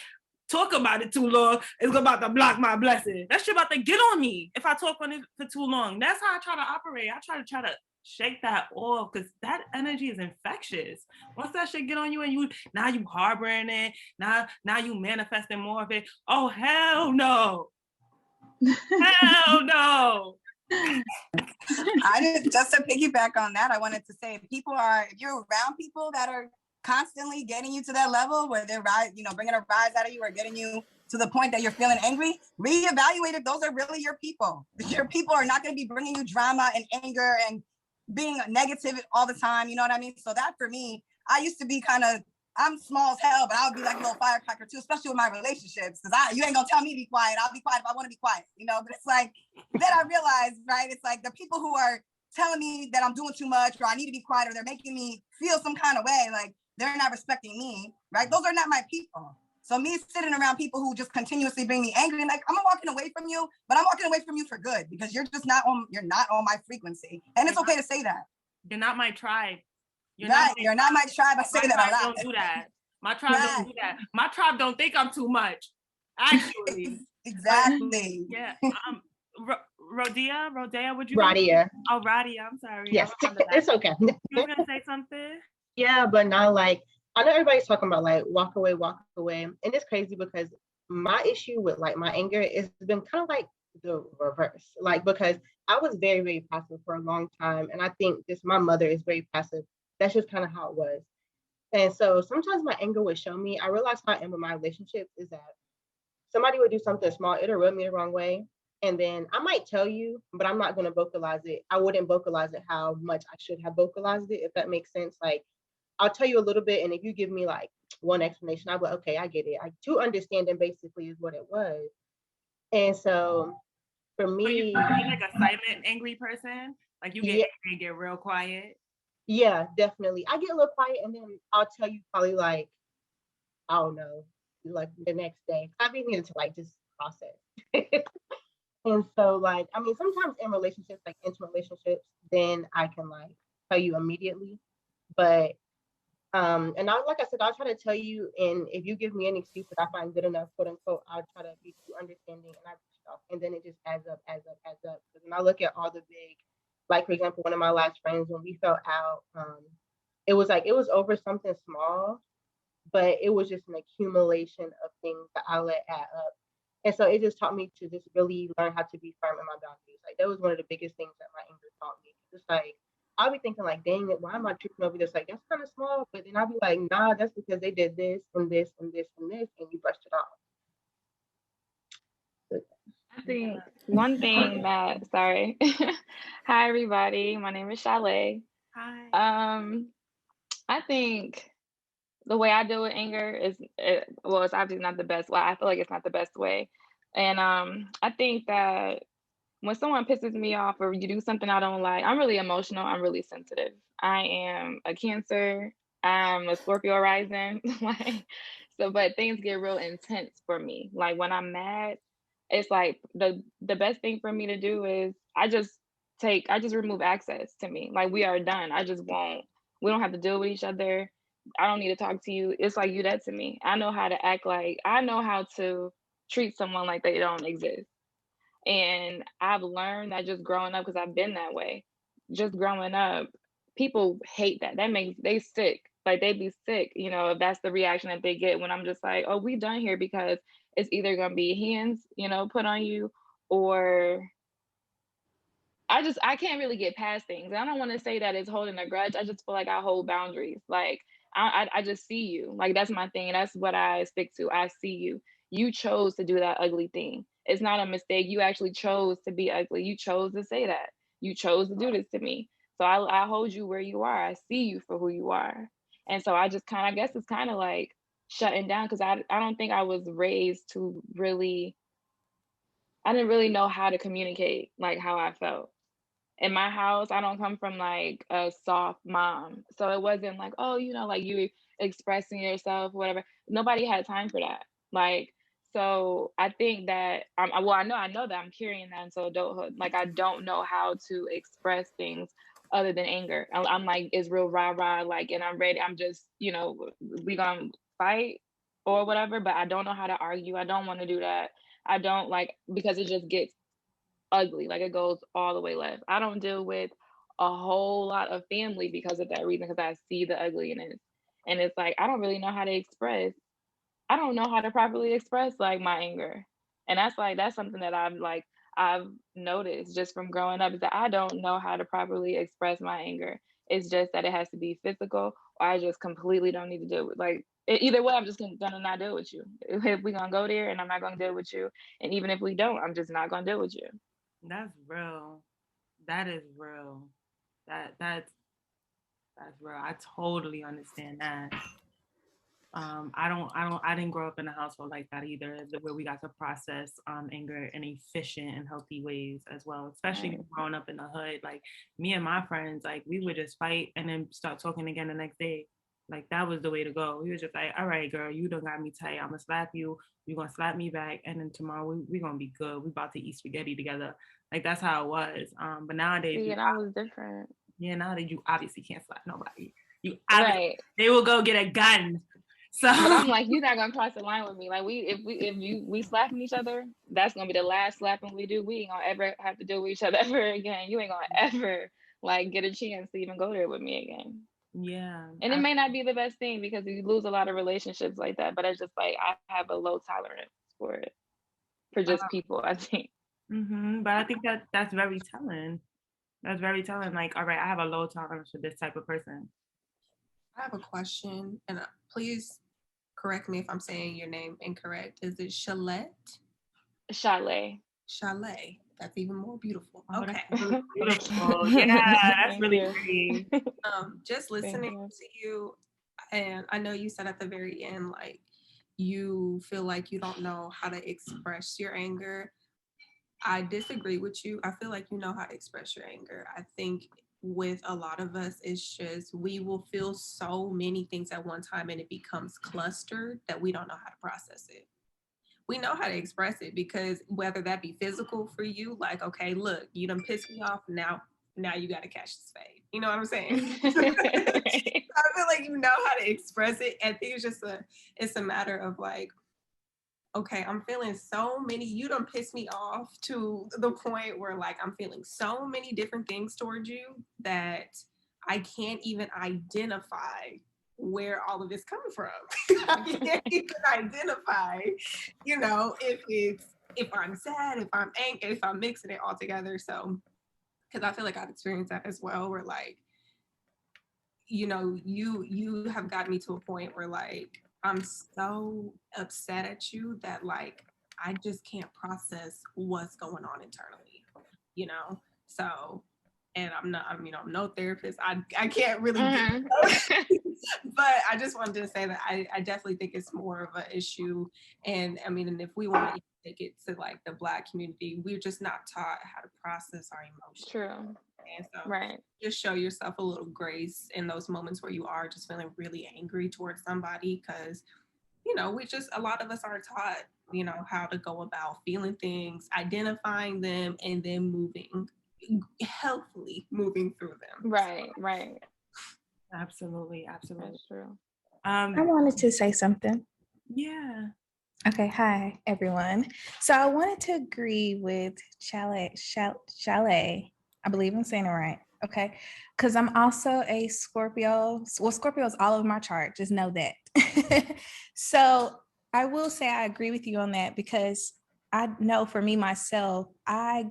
Talk about it too long, it's about to block my blessing. That shit about to get on me if I talk on it for too long. That's how I try to operate. I try to shake that off, because that energy is infectious. Once that shit get on you and you harboring it, now you manifesting more of it. Oh hell no. Hell no. I just to piggyback on that, I wanted to say if you're around people that are constantly getting you to that level where they're bringing a rise out of you or getting you to the point that you're feeling angry, reevaluate if those are really your people. Your people are not going to be bringing you drama and anger and being negative all the time. You know what I mean? So that for me, I used to be I'm small as hell, but I would be like a little firecracker too, especially with my relationships. Because you ain't gonna tell me to be quiet. I'll be quiet if I want to be quiet, But it's like, then I realized, right? It's like the people who are telling me that I'm doing too much or I need to be quiet or they're making me feel some kind of way, like they're not respecting me, right? Those are not my people. So me sitting around people who just continuously bring me angry, like I'm walking away from you, but I'm walking away from you for good because you're not on my frequency. And it's okay to say that. You're not my tribe. You're not my tribe. I say that a lot. Don't do that. My tribe don't do that. My tribe don't think I'm too much. Actually. Exactly. Yeah. Rodia, would you? Radia. Oh, Radia, I'm sorry. Yes, it's okay. You were gonna say something? Yeah, but not like, I know everybody's talking about like walk away. And it's crazy because my issue with like my anger has been kind of like the reverse. Like, because I was very, very passive for a long time. And I think just my mother is very passive. That's just kind of how it was. And so sometimes my anger would show me, I realized how I am with my relationships is that somebody would do something small, it'll rub me the wrong way. And then I might tell you, but I'm not going to vocalize it. I wouldn't vocalize it how much I should have vocalized it, if that makes sense. Like, I'll tell you a little bit, and if you give me like one explanation, I'll be like, okay, I get it. To understanding basically is what it was. And so for me, so you're like a silent, angry person. Like you get angry and get real quiet. Yeah, definitely. I get a little quiet, and then I'll tell you probably like, I don't know, like the next day. I be needed to like just process. And so like, I mean, sometimes in relationships, like intimate relationships, then I can like tell you immediately. But and I, like I said, I'll try to tell you, and if you give me an excuse that I find good enough, quote unquote, I'll try to be too understanding, and I push it off, and then it just adds up, adds up, adds up. Because when I look at all the big, like for example, one of my last friends, when we fell out, it was like it was over something small, but it was just an accumulation of things that I let add up. And so it just taught me to just really learn how to be firm in my boundaries. Like that was one of the biggest things that my anger taught me. It's like I'll be thinking like, dang it, why am I tripping over this? Like that's kind of small, but then I'll be like, nah, that's because they did this and this and this and this, and you brushed it off. I think one thing that, sorry. Hi everybody, my name is Chalet. Hi. I think the way I deal with anger is, well, it's obviously not the best. Well, I feel like it's not the best way. And I think that when someone pisses me off or you do something I don't like, I'm really emotional. I'm really sensitive. I am a Cancer. I'm a Scorpio rising. Like, so, but things get real intense for me. Like when I'm mad, it's like the best thing for me to do is I just remove access to me. Like we are done. I just won't. We don't have to deal with each other. I don't need to talk to you. It's like you dead to me. I know how to act like I know how to treat someone like they don't exist. And I've learned that just growing up, because I've been that way. Just growing up, people hate that. That makes they sick. Like they be sick, if that's the reaction that they get when I'm just like, oh, we done here, because it's either gonna be hands, put on you, or I can't really get past things. I don't want to say that it's holding a grudge. I just feel like I hold boundaries. Like I just see you. Like that's my thing. That's what I stick to. I see you. You chose to do that ugly thing. It's not a mistake. You actually chose to be ugly. You chose to say that. You chose to do this to me. So I hold you where you are. I see you for who you are. And so I just I guess it's kind of like shutting down, because I don't think I was raised to really, I didn't really know how to communicate like how I felt. In my house, I don't come from like a soft mom. So it wasn't like, oh, like you expressing yourself, whatever. Nobody had time for that. Like, so I think that well, I know that I'm carrying that into adulthood. Like I don't know how to express things other than anger. I'm like, it's real rah rah, like, and I'm ready. I'm just, we gonna fight or whatever, but I don't know how to argue. I don't want to do that. I don't like, because it just gets ugly. Like it goes all the way left. I don't deal with a whole lot of family because of that reason, because I see the ugliness. And it's like I don't really know how to express. I don't know how to properly express like my anger. And that's something that I've noticed just from growing up, is that I don't know how to properly express my anger. It's just that it has to be physical, or I just completely don't need to deal with, like, either way, I'm just gonna not deal with you. If we're gonna go there, and I'm not gonna deal with you, and even if we don't, I'm just not gonna deal with you. That's real. That is real. That's real. I totally understand that. I didn't grow up in a household like that either, where we got to process anger in efficient and healthy ways as well. Especially growing up in the hood, like me and my friends, like we would just fight and then start talking again the next day. Like that was the way to go. We was just like, all right, girl, you done got me tight. I'm gonna slap you. You gonna slap me back, and then tomorrow we gonna be good. We about to eat spaghetti together. Like that's how it was. But nowadays, See, that was different. Yeah, nowadays you obviously can't slap nobody. Right. They will go get a gun. So but I'm like, you're not gonna cross the line with me. Like we slapping each other, that's gonna be the last slapping we do. We ain't gonna ever have to deal with each other ever again. You ain't gonna ever like get a chance to even go there with me again. Yeah. And it may not be the best thing, because you lose a lot of relationships like that. But it's just like I have a low tolerance for it, for just people, I think. But I think that's very telling. That's very telling. Like, all right, I have a low tolerance for this type of person. I have a question, and please correct me if I'm saying your name incorrect. Is it Chalet? Chalet. Chalet. That's even more beautiful. Okay. Beautiful. Yeah, that's really pretty. Just listening to you, and I know you said at the very end, like, you feel like you don't know how to express your anger. I disagree with you. I feel like you know how to express your anger. I think with a lot of us is just we will feel so many things at one time and it becomes clustered that we don't know how to process it. We know how to express it because whether that be physical for you, like, okay, look, you done pissed me off. Now you got to catch this fade. You know what I'm saying? I feel like you know how to express it. I think it's a matter of like, okay, I'm feeling so many, you done pissed me off to the point where like I'm feeling so many different things towards you that I can't even identify where all of this coming from. I can't even identify, if I'm sad, if I'm angry, if I'm mixing it all together. So, because I feel like I've experienced that as well, where like, you have gotten me to a point where like I'm so upset at you that like I just can't process what's going on internally, So, and I'm no therapist. I can't really get but I just wanted to say that I definitely think it's more of an issue. And I mean, and if we want to take it to like the Black community, we're just not taught how to process our emotions. True. And so Right. just show yourself a little grace in those moments where you are just feeling really angry towards somebody, because a lot of us aren't taught, how to go about feeling things, identifying them, and then healthily moving through them. Right. Absolutely. That's true. I wanted to say something. Yeah. Okay. Hi, everyone. So I wanted to agree with Chalet. I believe I'm saying it right. Okay. Because I'm also a Scorpio. Well, Scorpio is all over my chart. Just know that. So I will say I agree with you on that, because I know for me, myself, I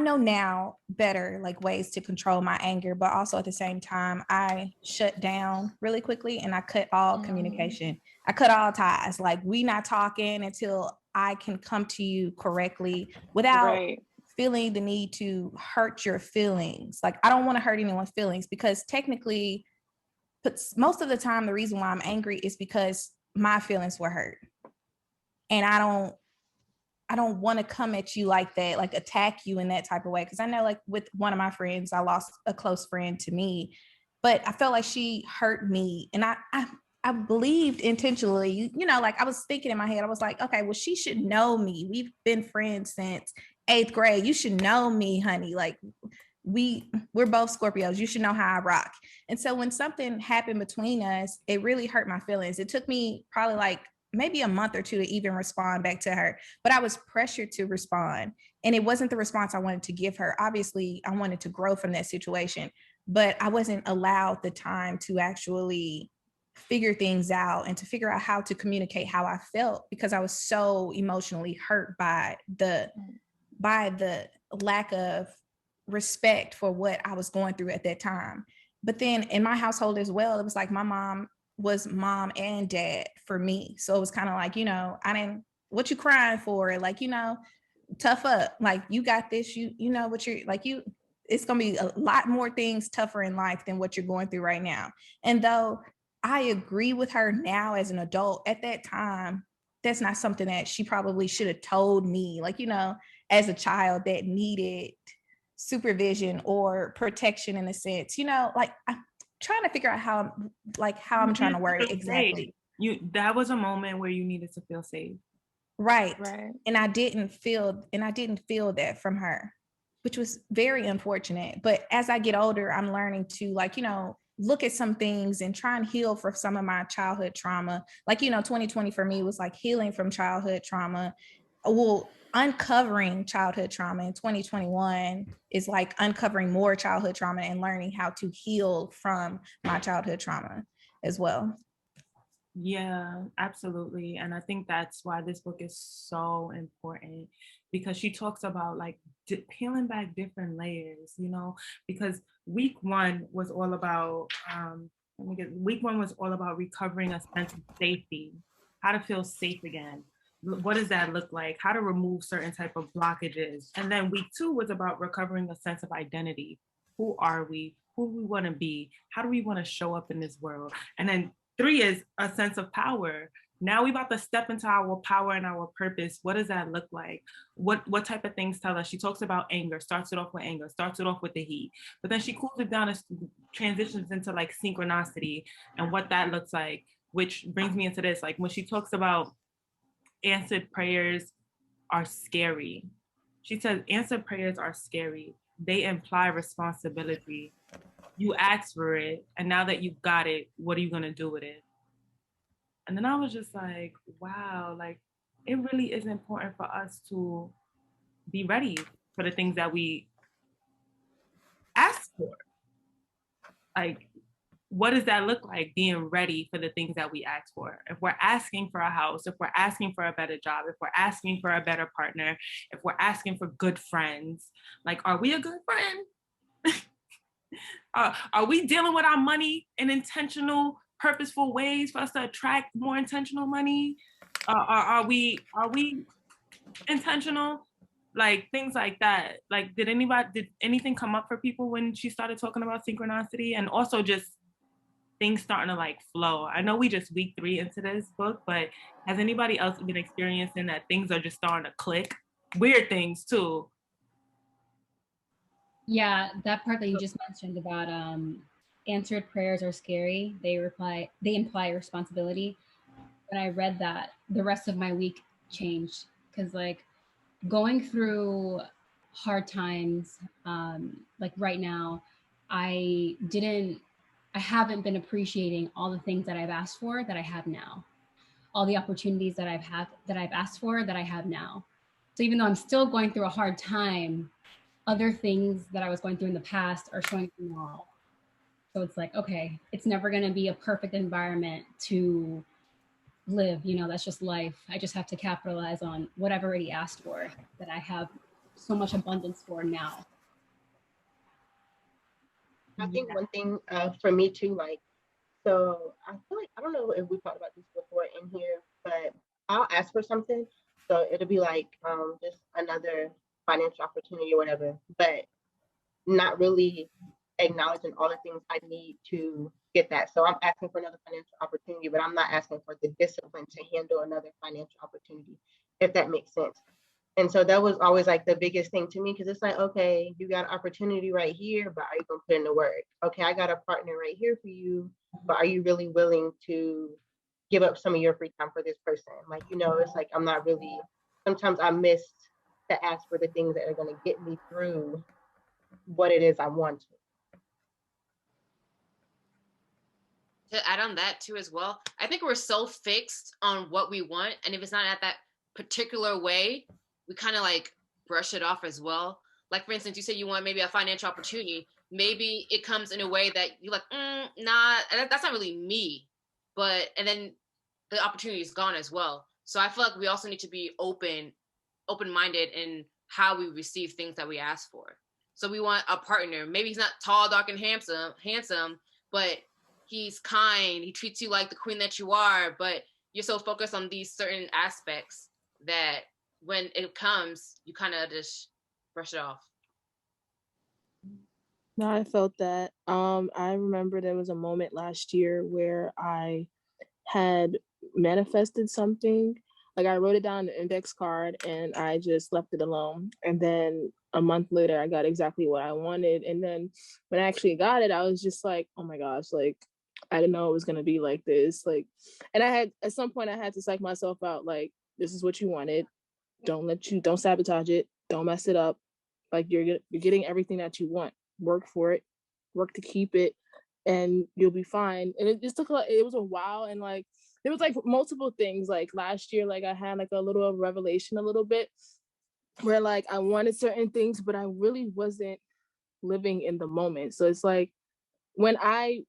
know now better, like ways to control my anger, but also at the same time, I shut down really quickly and I cut all communication. I cut all ties. Like, we not talking until I can come to you correctly without feeling the need to hurt your feelings. Like, I don't want to hurt anyone's feelings, because technically, most of the time, the reason why I'm angry is because my feelings were hurt. And I don't want to come at you like that, like attack you in that type of way. Cause I know, like, with one of my friends, I lost a close friend to me, but I felt like she hurt me. And I believed intentionally, like I was thinking in my head, I was like, okay, well, she should know me. We've been friends since 8th grade. You should know me, honey. Like, we're both Scorpios. You should know how I rock. And so when something happened between us, it really hurt my feelings. It took me probably like maybe a month or two to even respond back to her, but I was pressured to respond. And it wasn't the response I wanted to give her. Obviously, I wanted to grow from that situation, but I wasn't allowed the time to actually figure things out and to figure out how to communicate how I felt, because I was so emotionally hurt by the lack of respect for what I was going through at that time. But then in my household as well, it was like my mom was mom and dad for me. So it was kind of like, what you crying for? Like, tough up. Like, you got this, you know what you're like, it's going to be a lot more things tougher in life than what you're going through right now. And though I agree with her now as an adult, at that time, that's not something that she probably should have told me, like, as a child that needed supervision or protection in a sense, like, I'm trying to figure out how I'm trying to word it exactly. That was a moment where you needed to feel safe. Right. And I didn't feel that from her, which was very unfortunate. But as I get older, I'm learning to, like, look at some things and try and heal for some of my childhood trauma. Like, 2020 for me was like healing from childhood trauma. Well, uncovering childhood trauma in 2021 is like uncovering more childhood trauma and learning how to heal from my childhood trauma as well. Yeah, absolutely. And I think that's why this book is so important, because she talks about like peeling back different layers, because week one was all about recovering a sense of safety, how to feel safe again. What does that look like? How to remove certain type of blockages. And then week two was about recovering a sense of identity. Who are we? Who we want to be? How do we want to show up in this world? And then 3 is a sense of power, Now we about to step into our power and our purpose. What does that look like? What type of things tell us? She talks about anger, starts it off with anger, starts it off with the heat, but then she cools it down and transitions into like synchronicity and what that looks like, which brings me into this. Like when she talks about answered prayers are scary. She says answered prayers are scary. They imply responsibility. You asked for it, and now that you got it, what are you gonna do with it? And then I was just like, wow, like it really is important for us to be ready for the things that we ask for. Like, what does that look like, being ready for the things that we ask for? If we're asking for a house, if we're asking for a better job, if we're asking for a better partner, if we're asking for good friends, like, are we a good friend? Are we dealing with our money in intentional, purposeful ways for us to attract more intentional money? Are we intentional? Like things like that. Like, did anything come up for people when she started talking about synchronicity, and also just things starting to like flow? I know we just week 3 into this book, but has anybody else been experiencing that things are just starting to click? Weird things too. Yeah, that part that you just mentioned about answered prayers are scary. They imply responsibility. When I read that, the rest of my week changed, because like going through hard times, like right now, I haven't been appreciating all the things that I've asked for that I have now, all the opportunities that I've asked for that I have now. So even though I'm still going through a hard time, other things that I was going through in the past are showing through now. So it's like, okay, it's never going to be a perfect environment to live. You know, that's just life. I just have to capitalize on what I've already asked for, that I have so much abundance for now. I think one thing for me too, like, so I feel like, I don't know if we talked about this before in here, but I'll ask for something. So it'll be like just another financial opportunity or whatever, but not really acknowledging all the things I need to get that. So I'm asking for another financial opportunity, but I'm not asking for the discipline to handle another financial opportunity, if that makes sense. And so that was always like the biggest thing to me, because it's like, okay, you got opportunity right here, but are you gonna put in the work? Okay, I got a partner right here for you, but are you really willing to give up some of your free time for this person? Like, you know, it's like I'm not really, sometimes I miss to ask for the things that are gonna get me through what it is I want. To add on that too as well, I think we're so fixed on what we want, and if it's not at that particular way, we kind of like brush it off as well. Like for instance, you said you want maybe a financial opportunity, maybe it comes in a way that you're like, nah, that's not really me, and then the opportunity is gone as well. So I feel like we also need to be open-minded in how we receive things that we ask for. So we want a partner. Maybe he's not tall, dark, and handsome, but he's kind. He treats you like the queen that you are, but you're so focused on these certain aspects that when it comes, you kind of just brush it off. No, I felt that. I remember there was a moment last year where I had manifested something. Like I wrote it down on an index card and I just left it alone. And then a month later, I got exactly what I wanted. And then when I actually got it, I was just like, oh my gosh, like I didn't know it was gonna be like this. Like, and I had at some point I had to psych myself out. Like, this is what you wanted. Don't sabotage it. Don't mess it up. Like you're getting everything that you want. Work for it. Work to keep it, and you'll be fine. And it just took it was a while, and like there was like multiple things. Like last year, like I had like a little revelation, a little bit, where like I wanted certain things, but I really wasn't living in the moment. So it's like when I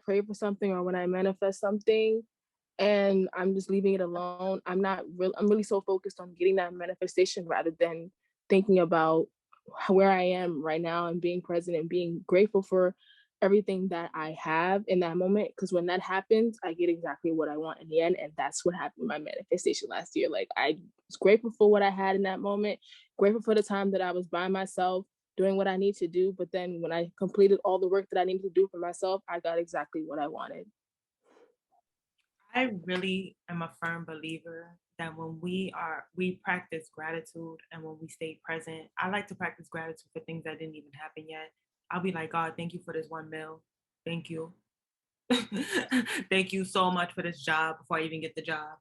pray for something or when I manifest something and I'm just leaving it alone, I'm really so focused on getting that manifestation rather than thinking about where I am right now and being present and being grateful for everything that I have in that moment. Because when that happens, I get exactly what I want in the end. And that's what happened in my manifestation last year. Like I was grateful for what I had in that moment, grateful for the time that I was by myself doing what I need to do. But then when I completed all the work that I needed to do for myself, I got exactly what I wanted. I really am a firm believer that when we practice gratitude and when we stay present, I like to practice gratitude for things that didn't even happen yet. I'll be like, God, thank you for this one meal. Thank you. Thank you so much for this job before I even get the job.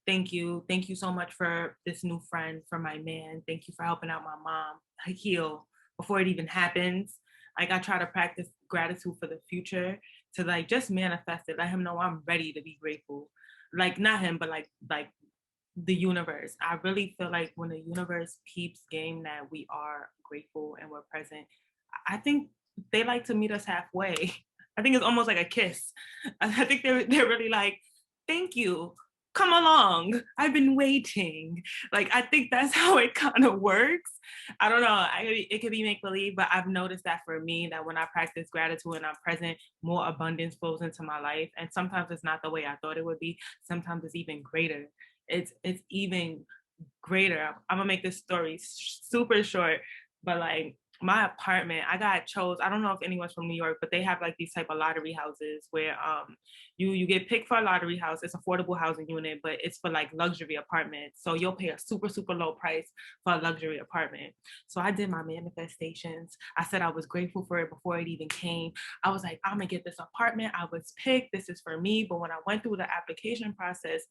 Thank you. Thank you so much for this new friend, for my man. Thank you for helping out my mom heal before it even happens. Like I try to practice gratitude for the future to like just manifest it. Let him know I'm ready to be grateful. Like not him, but like the universe. I really feel like when the universe keeps game that we are grateful and we're present, I think they like to meet us halfway. I think it's almost like a kiss. I think they're really like, thank you. Come along. I've been waiting. Like I think that's how it kind of works. I don't know. It could be make believe, but I've noticed that for me, that when I practice gratitude and I'm present, more abundance flows into my life. And sometimes it's not the way I thought it would be. Sometimes it's even greater. It's even greater. I'm gonna make this story super short, but like my apartment, I got chose. I don't know if anyone's from New York, but they have like these type of lottery houses where you get picked for a lottery house. It's affordable housing unit, but it's for like luxury apartments. So you'll pay a super low price for a luxury apartment. So I did my manifestations. I said I was grateful for it before it even came. I was like, I'm gonna get this apartment. I was picked. This is for me. But when I went through the application process,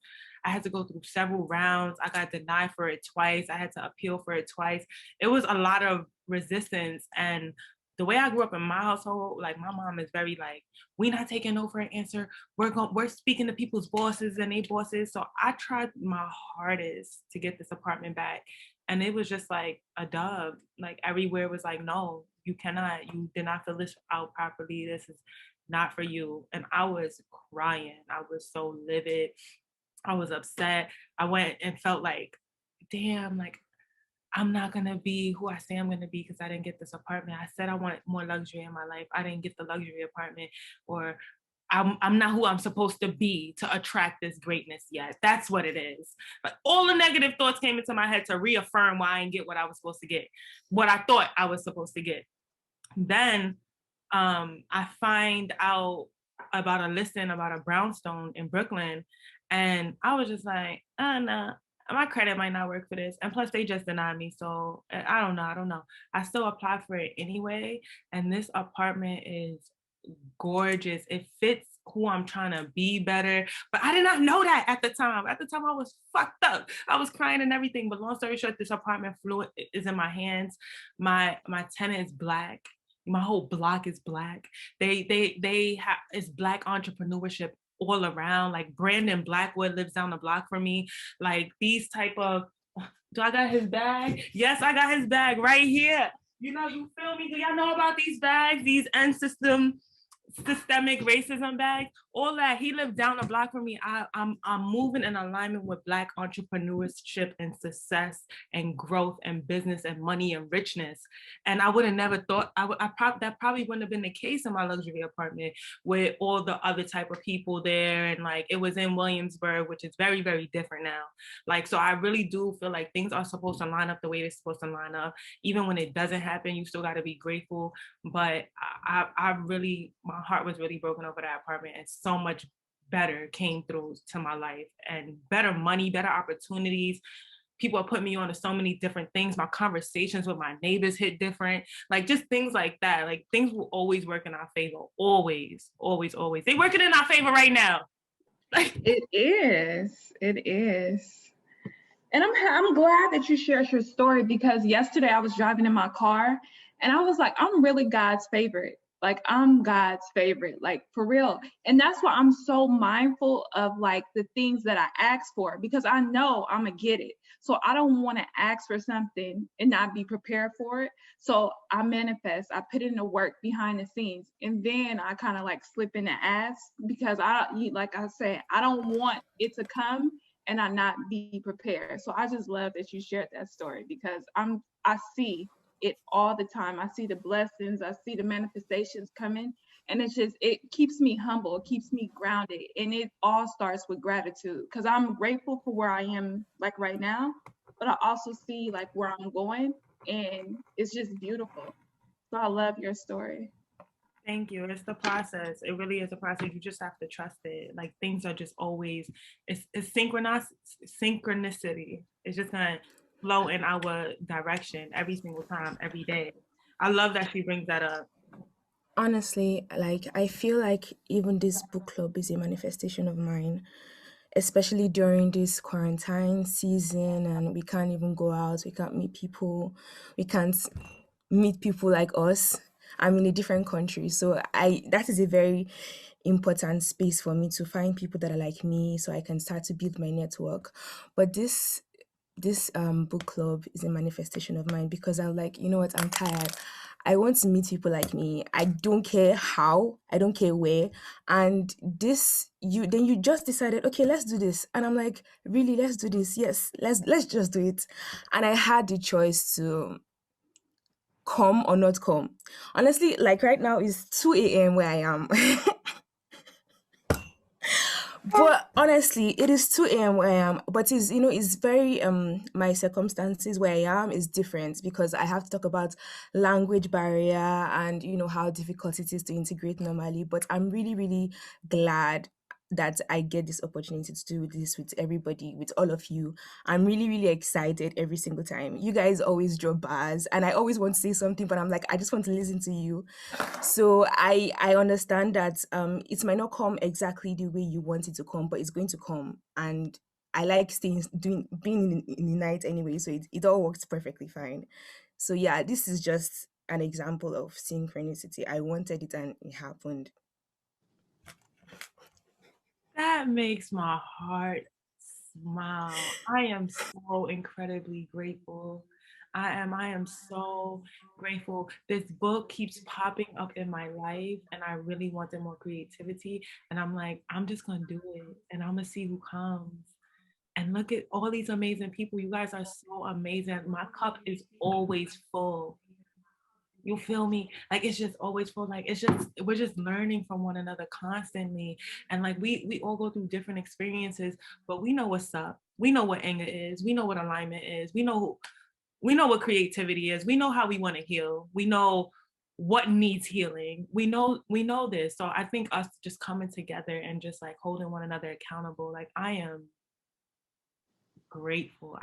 I had to go through several rounds. I got denied for it twice. I had to appeal for it twice. It was a lot of resistance. And the way I grew up in my household, like my mom is very like, we're not taking no for an answer. We're speaking to people's bosses and their bosses. So I tried my hardest to get this apartment back. And it was just like a dub. Like everywhere was like, no, you cannot, you did not fill this out properly. This is not for you. And I was crying. I was so livid. I was upset. I went and felt like, damn, like I'm not gonna be who I say I'm gonna be because I didn't get this apartment. I said I want more luxury in my life. I didn't get the luxury apartment, or I'm not who I'm supposed to be to attract this greatness yet. That's what it is. But all the negative thoughts came into my head to reaffirm why I didn't get what I was supposed to get, what I thought I was supposed to get. Then I find out about a listing about a brownstone in Brooklyn, and I was just like, no, my credit might not work for this. And plus, they just denied me, so I don't know. I still applied for it anyway, and this apartment is gorgeous. It fits who I'm trying to be better. But I did not know that at the time. At the time, I was fucked up. I was crying and everything. But long story short, this apartment floor is in my hands. My tenant is Black. My whole block is Black. They have, it's Black entrepreneurship all around. Like Brandon Blackwood lives down the block from me. Like these type of, do I got his bag? Yes, I got his bag right here. You know, you feel me? Do y'all know about these bags? These systemic racism bags, all that. He lived down the block from me. I'm moving in alignment with Black entrepreneurship and success and growth and business and money and richness. And I would have never thought that probably wouldn't have been the case in my luxury apartment with all the other type of people there. And like it was in Williamsburg, which is very, very different now. Like, so I really do feel like things are supposed to line up the way they're supposed to line up. Even when it doesn't happen, you still got to be grateful. But I really, my heart was really broken over that apartment, and so much better came through to my life, and better money, better opportunities. People are putting me on to so many different things. My conversations with my neighbors hit different, like just things like that. Like things will always work in our favor. Always. They working in our favor right now. It is. And I'm glad that you shared your story, because yesterday I was driving in my car and I was like, I'm really God's favorite. Like I'm God's favorite, like for real. And that's why I'm so mindful of like the things that I ask for, because I know I'm gonna get it. So I don't want to ask for something and not be prepared for it. So I manifest, I put in the work behind the scenes, and then I kind of like slip in the ask, because like I said, I don't want it to come and I not be prepared. So I just love that you shared that story, because I see it all the time. I see the blessings, I see the manifestations coming, and it keeps me humble, it keeps me grounded, and it all starts with gratitude, because I'm grateful for where I am like right now, but I also see like where I'm going, and it's just beautiful. So I love your story. Thank you. It's the process. It really is a process. You just have to trust it. Like things are just always, it's synchronicity. It's just gonna flow in our direction every single time, every day. I love that she brings that up. Honestly, like I feel like even this book club is a manifestation of mine, especially during this quarantine season, and we can't even go out, we can't meet people, we can't meet people like us. I'm in a different country, so I that is a very important space for me to find people that are like me so I can start to build my network. But this book club is a manifestation of mine because I'm like, you know what, I'm tired. I want to meet people like me. I don't care how, I don't care where. And this you just decided, okay, let's do this. And I'm like, really, let's do this. Yes, let's just do it. And I had the choice to come or not come. Honestly, like right now is 2 a.m. where I am. But honestly, it is 2 a.m. where I am. But it's very my circumstances where I am is different because I have to talk about language barrier and how difficult it is to integrate normally. But I'm really, really glad that I get this opportunity to do this with everybody, with all of you. I'm really, really excited every single time. You guys always drop bars and I always want to say something, but I'm like, I just want to listen to you. So I understand that it might not come exactly the way you want it to come, but it's going to come. And I like being in the night anyway, so it all works perfectly fine. So yeah, this is just an example of synchronicity. I wanted it and it happened. That makes my heart smile. I am so incredibly grateful. I am so grateful. This book keeps popping up in my life and I really wanted more creativity. And I'm like, I'm just gonna do it and I'm gonna see who comes. And look at all these amazing people. You guys are so amazing. My cup is always full. You feel me? Like it's just always full. Like it's just we're just learning from one another constantly. And like we all go through different experiences, but we know what's up. We know what anger is. We know what alignment is. We know what creativity is. We know how we want to heal. We know what needs healing. We know this. So I think us just coming together and just like holding one another accountable. Like I am grateful.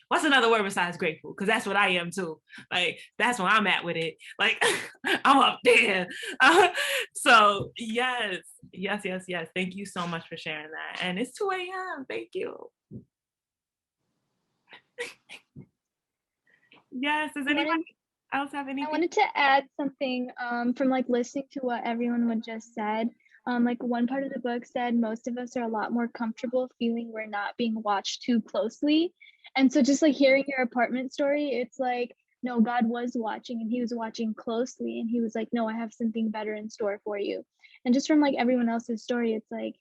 What's another word besides grateful? Because that's what I am too. Like that's where I'm at with it. Like I'm up there. So yes, yes, yes, yes. Thank you so much for sharing that. And it's 2 a.m. Thank you. Yes. Does anybody else have anything? I wanted to add something from like listening to what everyone would just said. Like one part of the book said most of us are a lot more comfortable feeling we're not being watched too closely. And so just like hearing your apartment story, it's like, no, God was watching and he was watching closely. And he was like, no, I have something better in store for you. And just from like everyone else's story, it's like,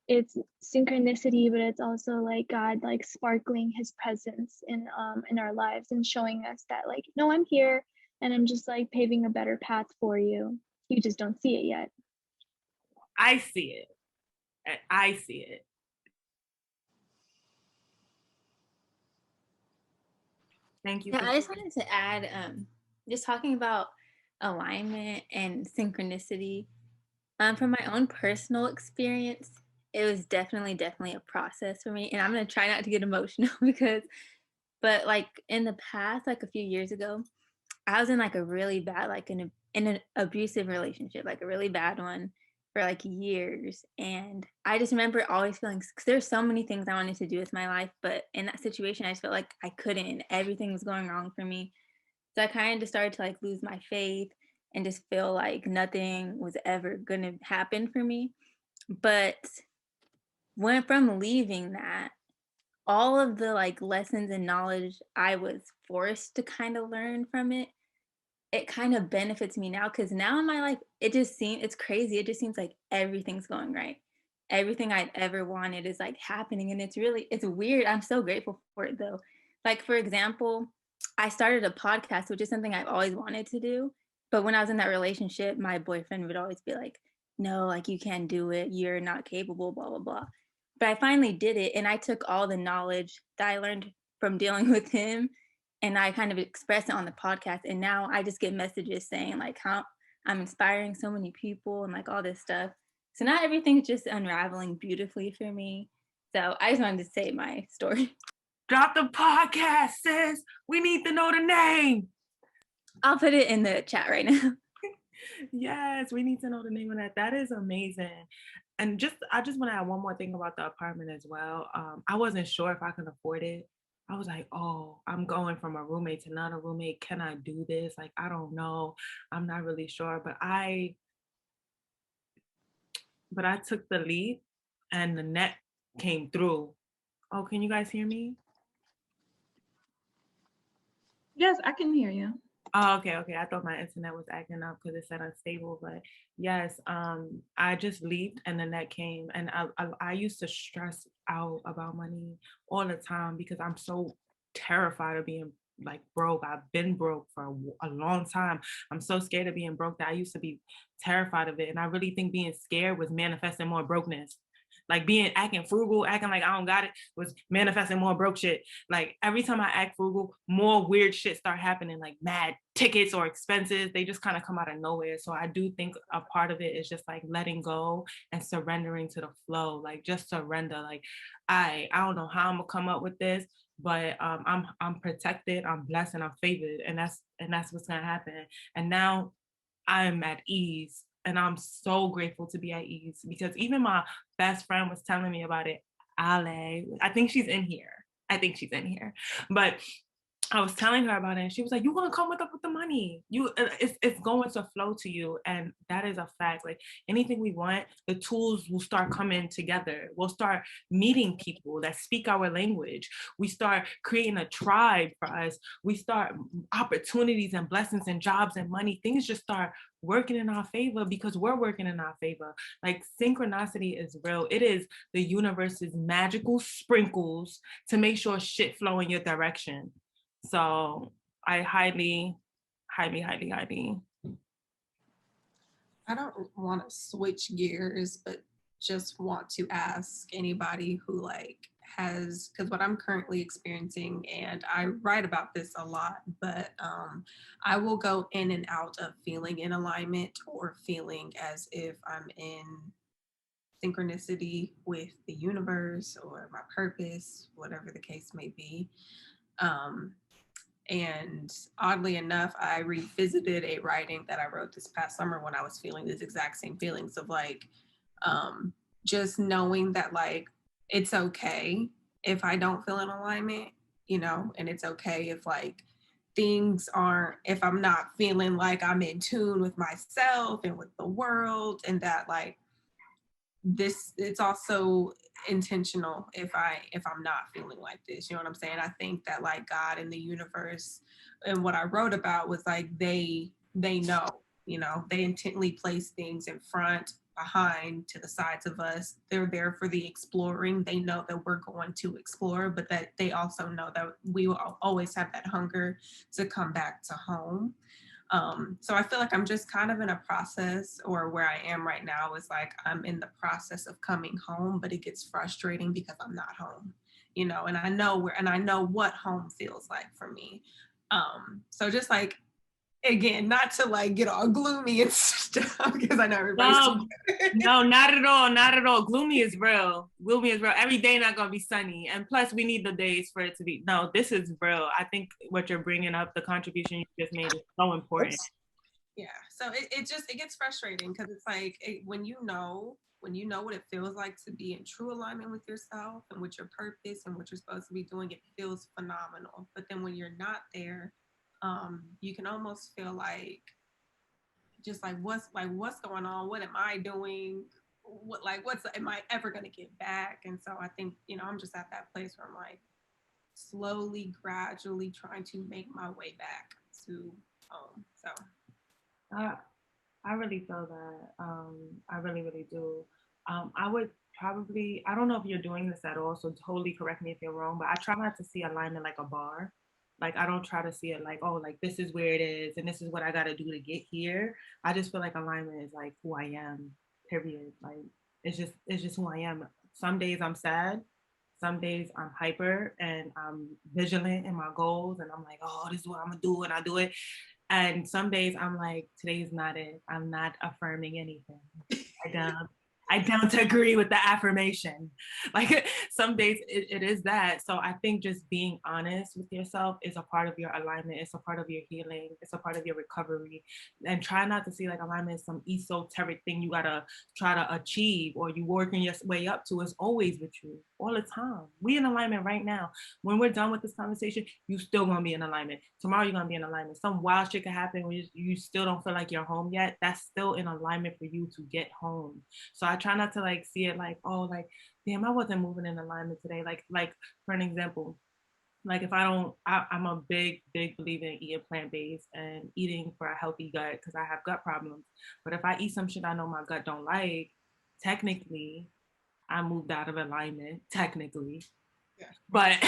it's synchronicity, but it's also like God like sparkling his presence in our lives and showing us that like, no, I'm here and I'm just like paving a better path for you. You just don't see it yet. I see it. I see it. Thank you. Yeah, I just wanted to add, just talking about alignment and synchronicity. From my own personal experience, it was definitely a process for me. And I'm gonna try not to get emotional but like in the past, like a few years ago, I was in like a really bad, like in an abusive relationship, like a really bad one for like years. And I just remember always feeling, because there's so many things I wanted to do with my life, but in that situation, I just felt like I couldn't. Everything was going wrong for me. So I kind of just started to like lose my faith and just feel like nothing was ever gonna happen for me. But when from leaving that, all of the like lessons and knowledge I was forced to kind of learn from it kind of benefits me now, because now in my life it's crazy, it just seems like everything's going right. Everything I'd ever wanted is like happening, and it's weird. I'm so grateful for it though. Like for example, I started a podcast, which is something I've always wanted to do, but when I was in that relationship, my boyfriend would always be like, no, like you can't do it, you're not capable, blah blah blah. But I finally did it, and I took all the knowledge that I learned from dealing with him and I kind of expressed it on the podcast. And now I just get messages saying like how I'm inspiring so many people and like all this stuff. So not everything's just unraveling beautifully for me. So I just wanted to say my story. Drop the podcast, sis. We need to know the name. I'll put it in the chat right now. Yes, we need to know the name of that. That is amazing. And I just want to add one more thing about the apartment as well. I wasn't sure if I could afford it. I was like, oh, I'm going from a roommate to another roommate. Can I do this? Like, I don't know. I'm not really sure. But I took the leap and the net came through. Oh, can you guys hear me? Yes, I can hear you. Oh, okay. I thought my internet was acting up because it said unstable, but yes, I just leaped and the net came, and I used to stress out about money all the time because I'm so terrified of being like broke. I've been broke for a long time. I'm so scared of being broke that I used to be terrified of it, and I really think being scared was manifesting more brokenness. Like acting frugal, acting like I don't got it, was manifesting more broke shit. Like every time I act frugal, more weird shit start happening, like mad tickets or expenses. They just kind of come out of nowhere. So I do think a part of it is just like letting go and surrendering to the flow. Like just surrender. Like I don't know how I'm gonna come up with this, but I'm protected, I'm blessed, and I'm favored, and that's what's gonna happen. And now I'm at ease. And I'm so grateful to be at ease because even my best friend was telling me about it. Ale, I think she's in here. But I was telling her about it, and she was like, "You gonna come with the money? It's going to flow to you," and that is a fact. Like anything we want, the tools will start coming together. We'll start meeting people that speak our language. We start creating a tribe for us. We start opportunities and blessings and jobs and money. Things just start working in our favor because we're working in our favor. Like synchronicity is real. It is the universe's magical sprinkles to make sure shit flow in your direction. So I highly. I don't want to switch gears, but just want to ask anybody who like has, because what I'm currently experiencing, and I write about this a lot, but I will go in and out of feeling in alignment or feeling as if I'm in synchronicity with the universe or my purpose, whatever the case may be. And oddly enough, I revisited a writing that I wrote this past summer when I was feeling these exact same feelings of like, just knowing that like, it's okay if I don't feel in alignment, you know, and it's okay if like if I'm not feeling like I'm in tune with myself and with the world, and that like, it's also intentional if I'm not feeling like this, you know what I'm saying? I think that like God and the universe and what I wrote about was like they know, you know, they intently place things in front, behind, to the sides of us. They're there for the exploring. They know that we're going to explore, but that they also know that we will always have that hunger to come back to home. So I feel like I'm just kind of in a process, or where I am right now is like I'm in the process of coming home, but it gets frustrating because I'm not home, you know, and I know what home feels like for me. So just like, again, not to like get all gloomy and stuff because I know everybody's no, not at all. Gloomy is real. Every day not gonna be sunny, and plus we need the days for it to be. No, this is real. I think what you're bringing up, the contribution you just made, is so important. Yeah, so it gets frustrating because it's like when you know what it feels like to be in true alignment with yourself and with your purpose and what you're supposed to be doing, it feels phenomenal. But then when you're not there, you can almost feel like just like what's going on? What am I doing? Am I ever gonna get back? And so I think, you know, I'm just at that place where I'm like slowly, gradually trying to make my way back to home. So I really feel that. I really, really do. I would probably, I don't know if you're doing this at all, so totally correct me if you're wrong, but I try not to see alignment like a bar. Like I don't try to see it like, oh, like this is where it is and this is what I gotta do to get here. I just feel like alignment is like who I am, period. Like it's just who I am. Some days I'm sad, some days I'm hyper and I'm vigilant in my goals and I'm like, oh, this is what I'm gonna do, and I do it. And some days I'm like, today's not it. I'm not affirming anything. I don't agree with the affirmation. Like some days it is that. So I think just being honest with yourself is a part of your alignment. It's a part of your healing. It's a part of your recovery. And try not to see like alignment is some esoteric thing you gotta try to achieve or you working your way up to. It's always with you all the time. We in alignment right now. When we're done with this conversation, you still gonna be in alignment. Tomorrow you're gonna be in alignment. Some wild shit could happen when you still don't feel like you're home yet. That's still in alignment for you to get home. So I try not to like see it like, oh, like, damn, I wasn't moving in alignment today. Like for an example, like if I'm a big believer in eating plant-based and eating for a healthy gut because I have gut problems. But if I eat some shit I know my gut don't like, technically, I moved out of alignment, technically. Yeah. But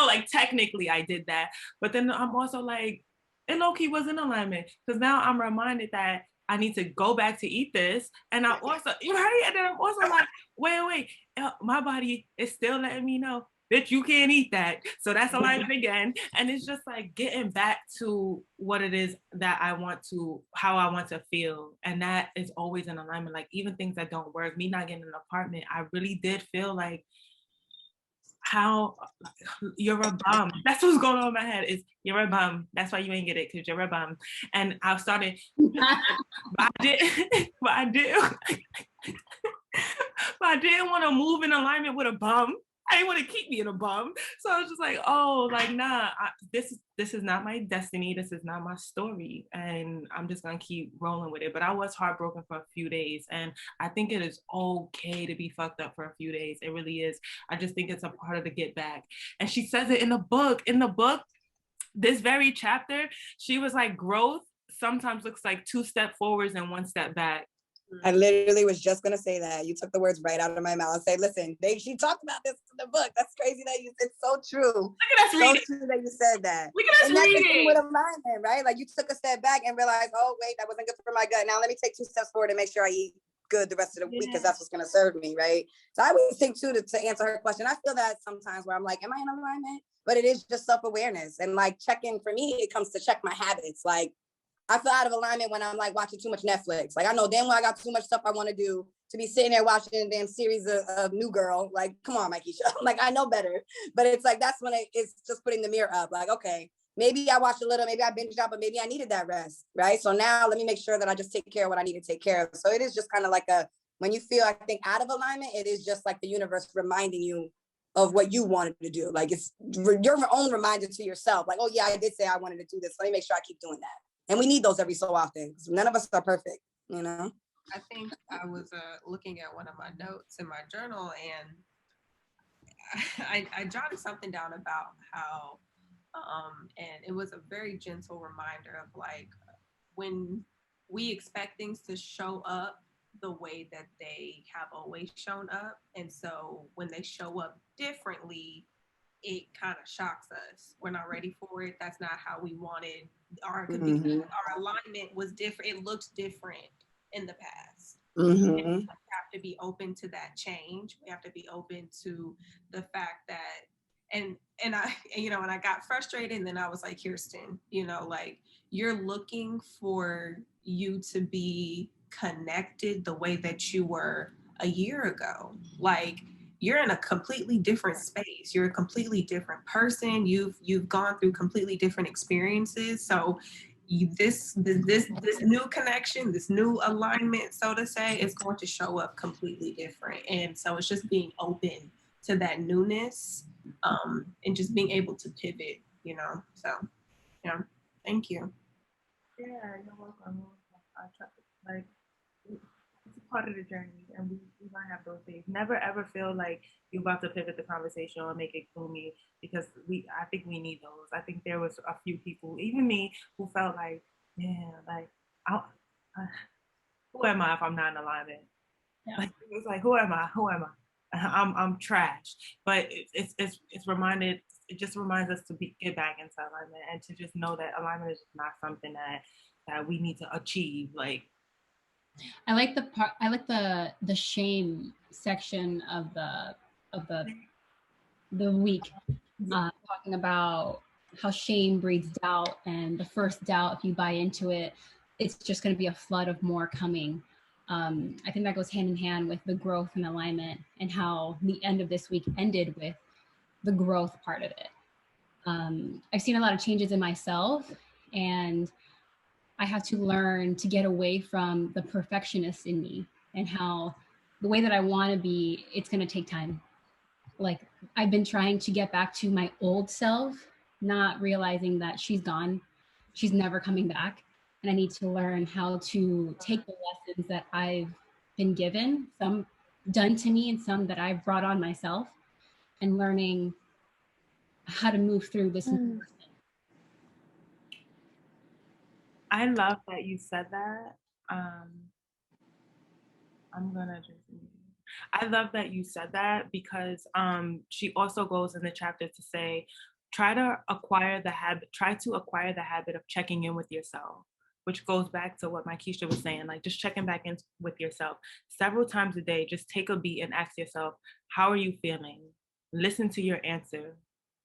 like technically I did that. But then I'm also like, it low-key was in alignment because now I'm reminded that I need to go back to eat this. And I also, right? And then I'm also like, wait, my body is still letting me know, bitch, you can't eat that. So that's alignment again. And it's just like getting back to what it is that how I want to feel. And that is always in alignment. Like even things that don't work, me not getting an apartment, I really did feel like, how you're a bum. That's what's going on in my head is you're a bum. That's why you ain't get it, because you're a bum. And I started, but I didn't want to move in alignment with a bum. I didn't want to keep being a bum. So I was just like, oh, like, nah, this is not my destiny. This is not my story. And I'm just going to keep rolling with it. But I was heartbroken for a few days. And I think it is okay to be fucked up for a few days. It really is. I just think it's a part of the get back. And she says it in the book. In the book, this very chapter, she was like, growth sometimes looks like 2 steps forwards and 1 step back. I literally was just gonna say that. You took the words right out of my mouth. Say, listen, she talked about this in the book. That's crazy that it's so true. Look at us reading. So true that you said that. Look at us and that's reading. The thing with alignment, right? Like you took a step back and realized, oh wait, that wasn't good for my gut. Now let me take 2 steps forward and make sure I eat good the rest of the week because that's what's gonna serve me, right? So I would think too to answer her question. I feel that sometimes where I'm like, am I in alignment? But it is just self-awareness and like checking. For me, it comes to check my habits. Like I feel out of alignment when I'm like watching too much Netflix. Like I know damn well I got too much stuff I want to do to be sitting there watching a damn series of New Girl. Like, come on, Mikey. Like I know better. But it's like that's when it's just putting the mirror up. Like, okay, maybe I watched a little, maybe I binged out, but maybe I needed that rest, right? So now let me make sure that I just take care of what I need to take care of. So it is just kind of like when you feel, I think, out of alignment, it is just like the universe reminding you of what you wanted to do. Like it's your own reminder to yourself. Like, oh yeah, I did say I wanted to do this. Let me make sure I keep doing that. And we need those every so often. None of us are perfect, you know? I think I was looking at one of my notes in my journal and I jotted something down about how, and it was a very gentle reminder of like, when we expect things to show up the way that they have always shown up. And so when they show up differently, it kind of shocks us. We're not ready for it. That's not how we wanted. Our alignment was different. It looked different in the past. And we have to be open to that change. We have to be open to the fact that, and I got frustrated, and then I was like, Kirsten, like you're looking for you to be connected the way that you were a year ago. Like you're in a completely different space. You're a completely different person. You've gone through completely different experiences. So this new connection, this new alignment, so to say, is going to show up completely different. And so it's just being open to that newness, and just being able to pivot, So, thank you. Yeah, you're welcome. I try to, like, it's a part of the journey, and we might have those days. Never ever feel like you're about to pivot the conversation or make it gloomy, because I think we need those. I think there was a few people, even me, who felt like, man, like, who am I if I'm not in alignment? Yeah. Like, it was like, who am I? I'm trash. But it just reminds us to get back into alignment and to just know that alignment is not something that we need to achieve. Like, I like the shame section of the week, talking about how shame breeds doubt, and the first doubt, if you buy into it, it's just going to be a flood of more coming. I think that goes hand in hand with the growth and alignment, and how the end of this week ended with the growth part of it. I've seen a lot of changes in myself, and I have to learn to get away from the perfectionist in me, and how the way that I want to be, it's going to take time. Like, I've been trying to get back to my old self, not realizing that she's gone. She's never coming back. And I need to learn how to take the lessons that I've been given, some done to me and some that I've brought on myself, and learning how to move through this. I love that you said that. I love that you said that, because she also goes in the chapter to say, try to acquire the habit of checking in with yourself, which goes back to what my Keisha was saying, like just checking back in with yourself several times a day. Just take a beat and ask yourself, how are you feeling? Listen to your answer.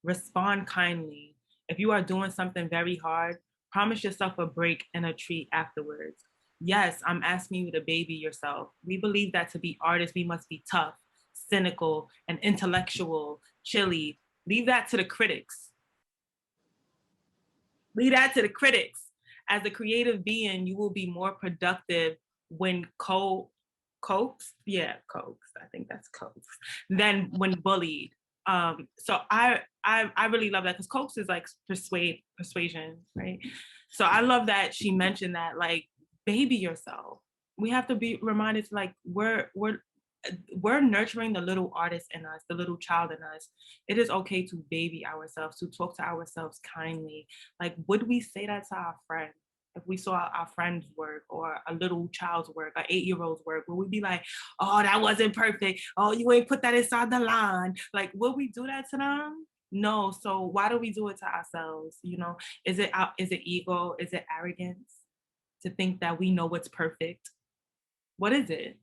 Respond kindly. If you are doing something very hard, promise yourself a break and a treat afterwards. Yes, I'm asking you to baby yourself. We believe that to be artists, we must be tough, cynical, and intellectual, chilly. Leave that to the critics. Leave that to the critics. As a creative being, you will be more productive when coaxed, I think that's coaxed, than when bullied. So I really love that, because coax is like persuasion, right? So I love that she mentioned that, like, baby yourself. We have to be reminded to, like, we're nurturing the little artist in us, the little child in us. It is okay to baby ourselves, to talk to ourselves kindly. Like, would we say that to our friend? If we saw our friend's work, or a little child's work, an 8-year-old's work, would we be like, oh, that wasn't perfect. Oh, you ain't put that inside the line. Like, will we do that to them? No. So why do we do it to ourselves? You know, is it ego? Is it arrogance to think that we know what's perfect? What is it?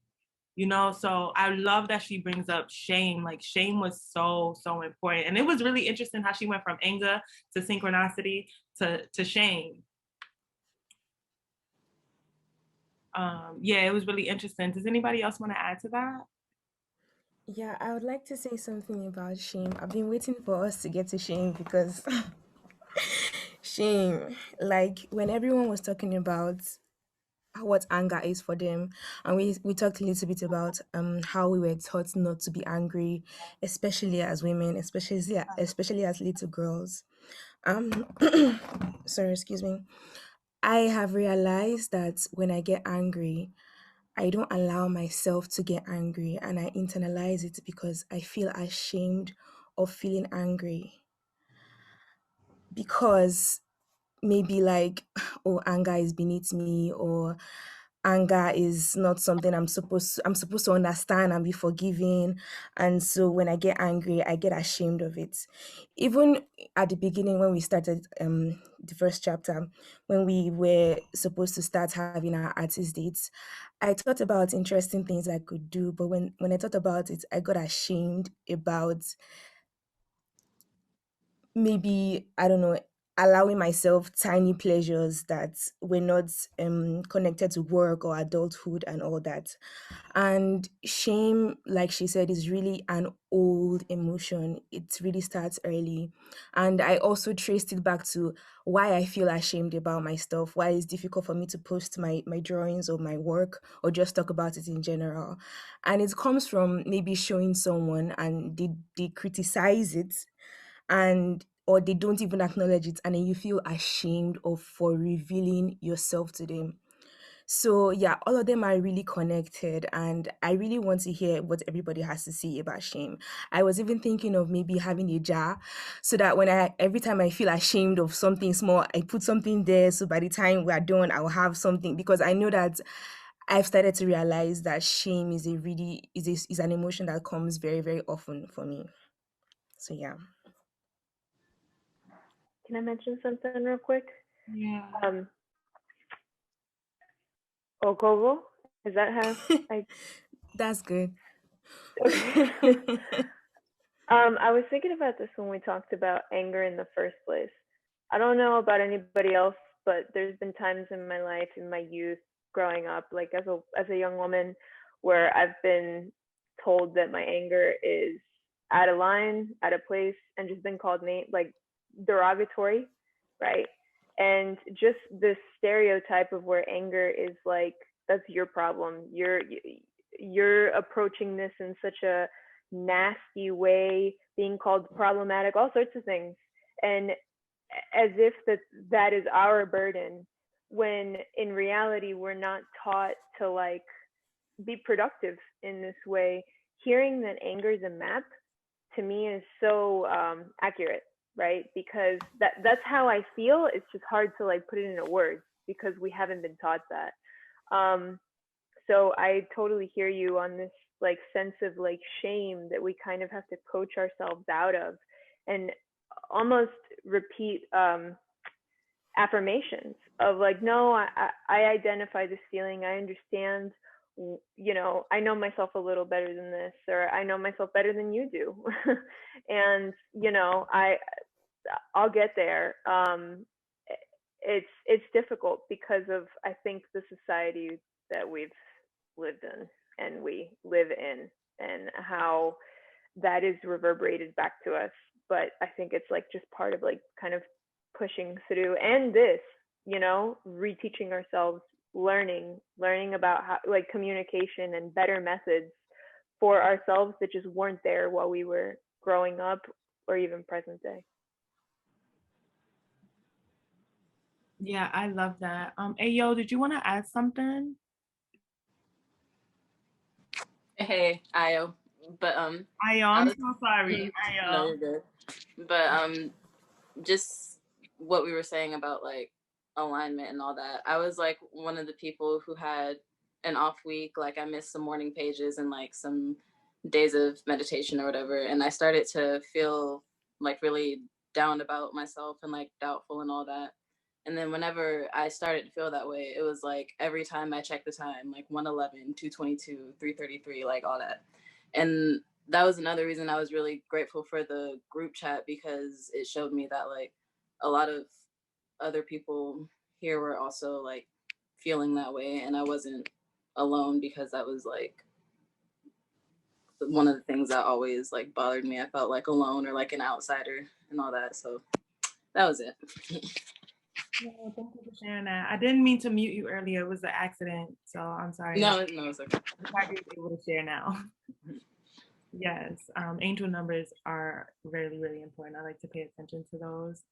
You know, so I love that she brings up shame. Like, shame was so important. And it was really interesting how she went from anger to synchronicity to shame. Yeah, it was really interesting. Does anybody else want to add to that? Yeah, I would like to say something about shame. I've been waiting for us to get to shame, because shame, like when everyone was talking about what anger is for them, and we talked a little bit about how we were taught not to be angry, especially as women, especially as little girls. Sorry, excuse me. I have realized that when I get angry, I don't allow myself to get angry, and I internalize it because I feel ashamed of feeling angry, because maybe like, oh, anger is beneath me, or anger is not something I'm supposed to understand and be forgiving. And so when I get angry, I get ashamed of it. Even at the beginning, when we started the first chapter, when we were supposed to start having our artist dates, I thought about interesting things I could do, but when I thought about it, I got ashamed about maybe, I don't know, allowing myself tiny pleasures that were not connected to work or adulthood and all that. And shame, like she said, is really an old emotion. It really starts early. And I also traced it back to why I feel ashamed about my stuff, why it's difficult for me to post my drawings or my work, or just talk about it in general. And it comes from maybe showing someone and they criticize it, and or they don't even acknowledge it, and then you feel ashamed of for revealing yourself to them. So yeah, all of them are really connected, and I really want to hear what everybody has to say about shame. I was even thinking of maybe having a jar, so that every time I feel ashamed of something small, I put something there, so by the time we're done, I'll have something, because I know that I've started to realize that shame is is an emotion that comes very, very often for me. So yeah. Can I mention something real quick? Yeah. Okovo, is that how I? That's good. Okay. I was thinking about this when we talked about anger in the first place. I don't know about anybody else, but there's been times in my life, in my youth, growing up, like as a young woman, where I've been told that my anger is out of line, out of place, and just been called like derogatory, right? And just this stereotype of where anger is like, that's your problem. You're approaching this in such a nasty way, being called problematic, all sorts of things. And as if that is our burden, when in reality we're not taught to like be productive in this way. Hearing that anger is a map to me is so accurate, right? Because that's how I feel. It's just hard to like put it into words because we haven't been taught that. So I totally hear you on this like sense of like shame that we kind of have to coach ourselves out of, and almost repeat affirmations of like, no, I identify this feeling. I understand, you know, I know myself a little better than this, or I know myself better than you do. And, you know, I'll get there. It's difficult because of, I think, the society that we've lived in and we live in, and how that is reverberated back to us. But I think it's like just part of like kind of pushing through, and this, you know, reteaching ourselves, learning about how like communication and better methods for ourselves that just weren't there while we were growing up or even present day. Yeah, I love that. Ayo, did you want to add something? Hey, Ayo. But Ayo, I'm so sorry. Ayo. No, you're good. But just what we were saying about like alignment and all that. I was like one of the people who had an off week. Like I missed some morning pages and like some days of meditation or whatever. And I started to feel like really down about myself and like doubtful and all that. And then whenever I started to feel that way, it was like every time I checked the time, like 1:11, 2:22, 3:33, like all that. And that was another reason I was really grateful for the group chat, because it showed me that like a lot of other people here were also like feeling that way, and I wasn't alone, because that was like one of the things that always like bothered me. I felt like alone or like an outsider and all that. So that was it. No, thank you for sharing that. I didn't mean to mute you earlier. It was an accident, so I'm sorry. No, it's okay. I'm glad you're able to share now. Yes, angel numbers are really, really important. I like to pay attention to those.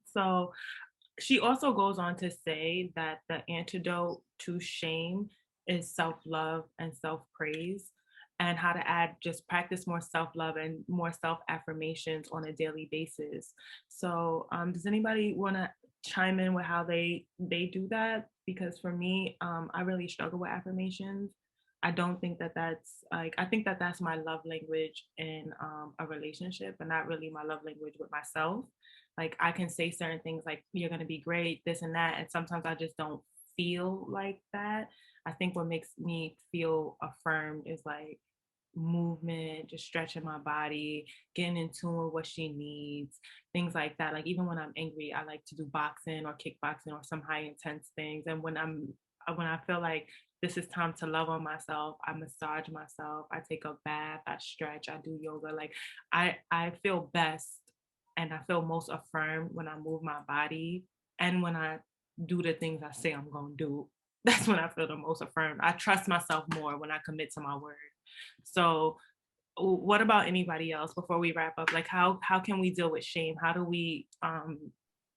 So she also goes on to say that the antidote to shame is self-love and self-praise, and how to just practice more self-love and more self-affirmations on a daily basis. So does anybody want to chime in with how they do that? Because for me, I really struggle with affirmations. I don't think that's like, I think that's my love language in a relationship, and not really my love language with myself. Like I can say certain things like, you're going to be great, this and that. And sometimes I just don't feel like that. I think what makes me feel affirmed is like movement, just stretching my body, getting in tune with what she needs, things like that. Like even when I'm angry, I like to do boxing or kickboxing or some high intense things. And when I feel like this is time to love on myself, I massage myself, I take a bath, I stretch, I do yoga. Like I feel best and I feel most affirmed when I move my body and when I do the things I say I'm going to do. That's when I feel the most affirmed. I trust myself more when I commit to my word. So what about anybody else before we wrap up? Like how can we deal with shame? How do we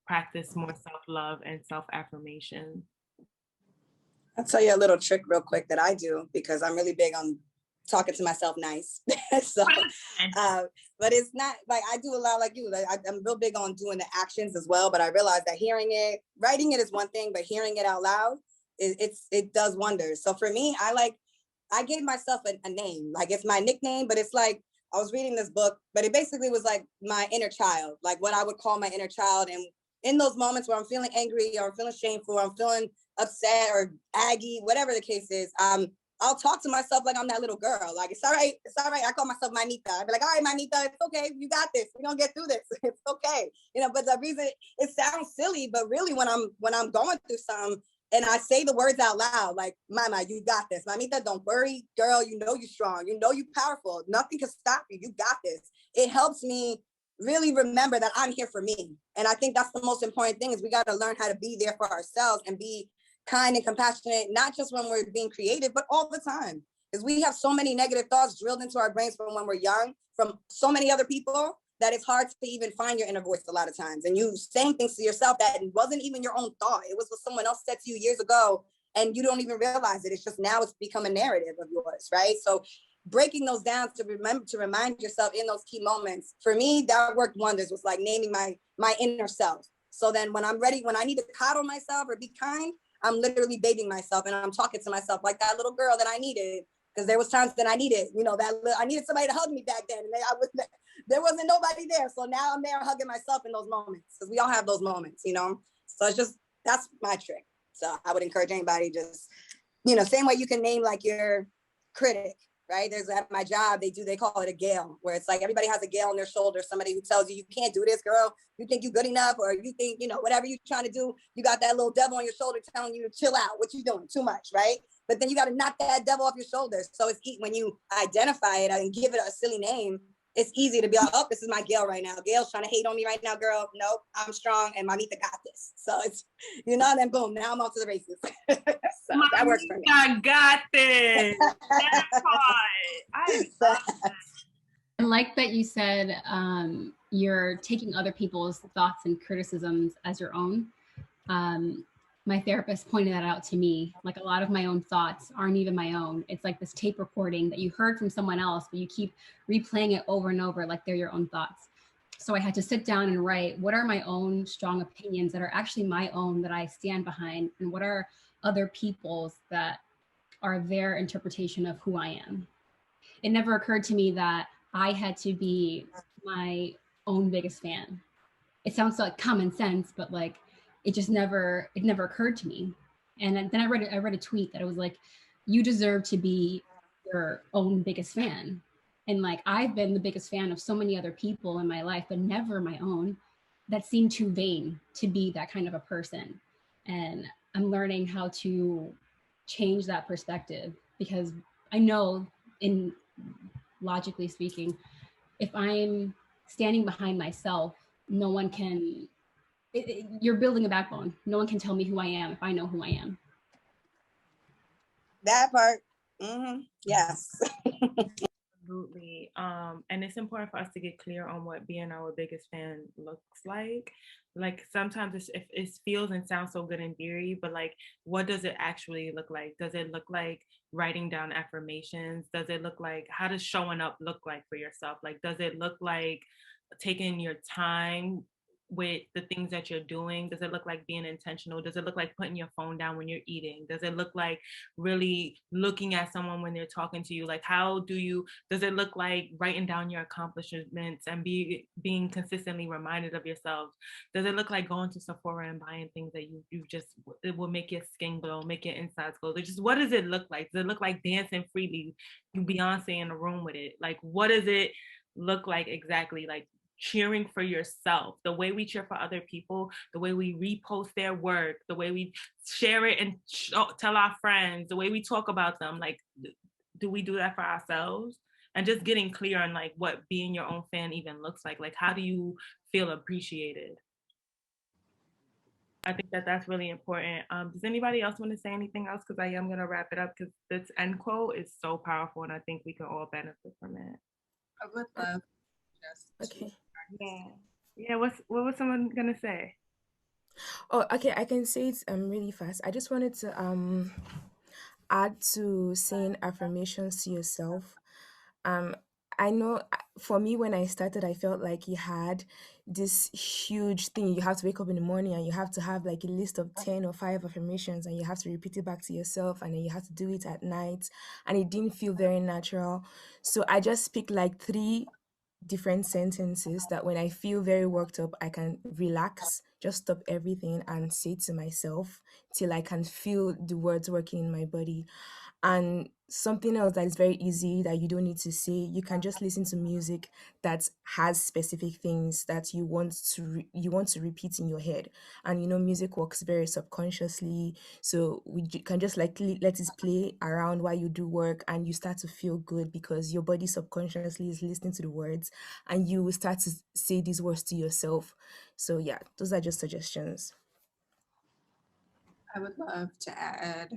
practice more self-love and self-affirmation? I'll tell you a little trick real quick that I do, because I'm really big on talking to myself nice. So, but it's not like I do a lot like you. Like I'm real big on doing the actions as well. But I realize that writing it is one thing, but hearing it out loud, it does wonders. So for me, I gave myself a name. Like it's my nickname, but it's like I was reading this book, but it basically was like my inner child, like what I would call my inner child. And in those moments where I'm feeling angry or I'm feeling shameful, or I'm feeling upset or aggy, whatever the case is, I'll talk to myself like I'm that little girl. Like, it's all right. It's all right. I call myself Mamita. I'd be like, all right, Mamita, it's okay. You got this. We're gonna get through this. It's okay. But the reason it sounds silly, but really when I'm going through something and I say the words out loud, like, Mama, you got this. Mamita, don't worry, girl. You know you're strong. You know you're powerful. Nothing can stop you. You got this. It helps me really remember that I'm here for me. And I think that's the most important thing is we got to learn how to be there for ourselves and be kind and compassionate, not just when we're being creative, but all the time. Because we have so many negative thoughts drilled into our brains from when we're young, from so many other people, that it's hard to even find your inner voice a lot of times. And you saying things to yourself that wasn't even your own thought. It was what someone else said to you years ago, and you don't even realize it. It's just now it's become a narrative of yours, right? So breaking those down to remind yourself in those key moments, for me, that worked wonders. Was like naming my inner self. So then when I'm ready, when I need to coddle myself or be kind, I'm literally babying myself and I'm talking to myself like that little girl that I needed. Because there was times that I needed, I needed somebody to hug me back then. And there wasn't nobody there. So now I'm there hugging myself in those moments. Because we all have those moments, So it's just, that's my trick. So I would encourage anybody just, same way you can name like your critic, right? There's at my job, they call it a gale, where it's like everybody has a gale on their shoulder, somebody who tells you can't do this, girl. You think you're good enough, or you think, whatever you're trying to do, you got that little devil on your shoulder telling you to chill out. What you doing? Too much, right? But then you got to knock that devil off your shoulders. So it's when you identify it and give it a silly name, it's easy to be like, oh, this is my Gail right now. Gail's trying to hate on me right now, girl. Nope, I'm strong and Mamita got this. So it's, then boom, now I'm off to the races. So that works for me. I got this. I like that you said you're taking other people's thoughts and criticisms as your own. My therapist pointed that out to me. Like a lot of my own thoughts aren't even my own. It's like this tape recording that you heard from someone else, but you keep replaying it over and over like they're your own thoughts. So I had to sit down and write, what are my own strong opinions that are actually my own that I stand behind? And what are other people's that are their interpretation of who I am? It never occurred to me that I had to be my own biggest fan. It sounds like common sense, but like, it never occurred to me. And then I read a tweet that it was like, you deserve to be your own biggest fan. And like, I've been the biggest fan of so many other people in my life, but never my own. That seemed too vain to be that kind of a person. And I'm learning how to change that perspective, because I know, in logically speaking, if I'm standing behind myself, no one can, you're building a backbone. No one can tell me who I am if I know who I am. That part. Mm-hmm. Yes. Absolutely. And it's important for us to get clear on what being our biggest fan looks like. Like sometimes it feels and sounds so good in theory, but like, what does it actually look like? Does it look like writing down affirmations? Does it look like, how does showing up look like for yourself? Like, does it look like taking your time with the things that you're doing? Does it look like being intentional? Does it look like putting your phone down when you're eating? Does it look like really looking at someone when they're talking to you? Like, does it look like writing down your accomplishments and being consistently reminded of yourself? Does it look like going to Sephora and buying things that you just, it will make your skin glow, make your insides glow? Just, what does it look like? Does it look like dancing freely, you Beyonce in the room with it? Like, what does it look like exactly? Like, cheering for yourself, the way we cheer for other people, the way we repost their work, the way we share it and tell our friends, the way we talk about them. Like, do we do that for ourselves? And just getting clear on like what being your own fan even looks like. Like, how do you feel appreciated? I think that's really important. Does anybody else want to say anything else? Because I am going to wrap it up, because this end quote is so powerful and I think we can all benefit from it. I would love just okay. Yeah. What was someone gonna say? Oh, okay. I can say it really fast. I just wanted to add to saying affirmations to yourself. I know for me, when I started, I felt like you had this huge thing. You have to wake up in the morning and you have to have like a list of 10 or 5 affirmations, and you have to repeat it back to yourself, and then you have to do it at night. And it didn't feel very natural. So I just picked like 3 different sentences that when I feel very worked up, I can relax, just stop everything and say to myself till I can feel the words working in my body. And something else that is very easy that you don't need to say, you can just listen to music that has specific things that you want to you want to repeat in your head. And music works very subconsciously, so can just like let it play around while you do work, and you start to feel good because your body subconsciously is listening to the words, and you will start to say these words to yourself. So yeah, those are just suggestions. I would love to add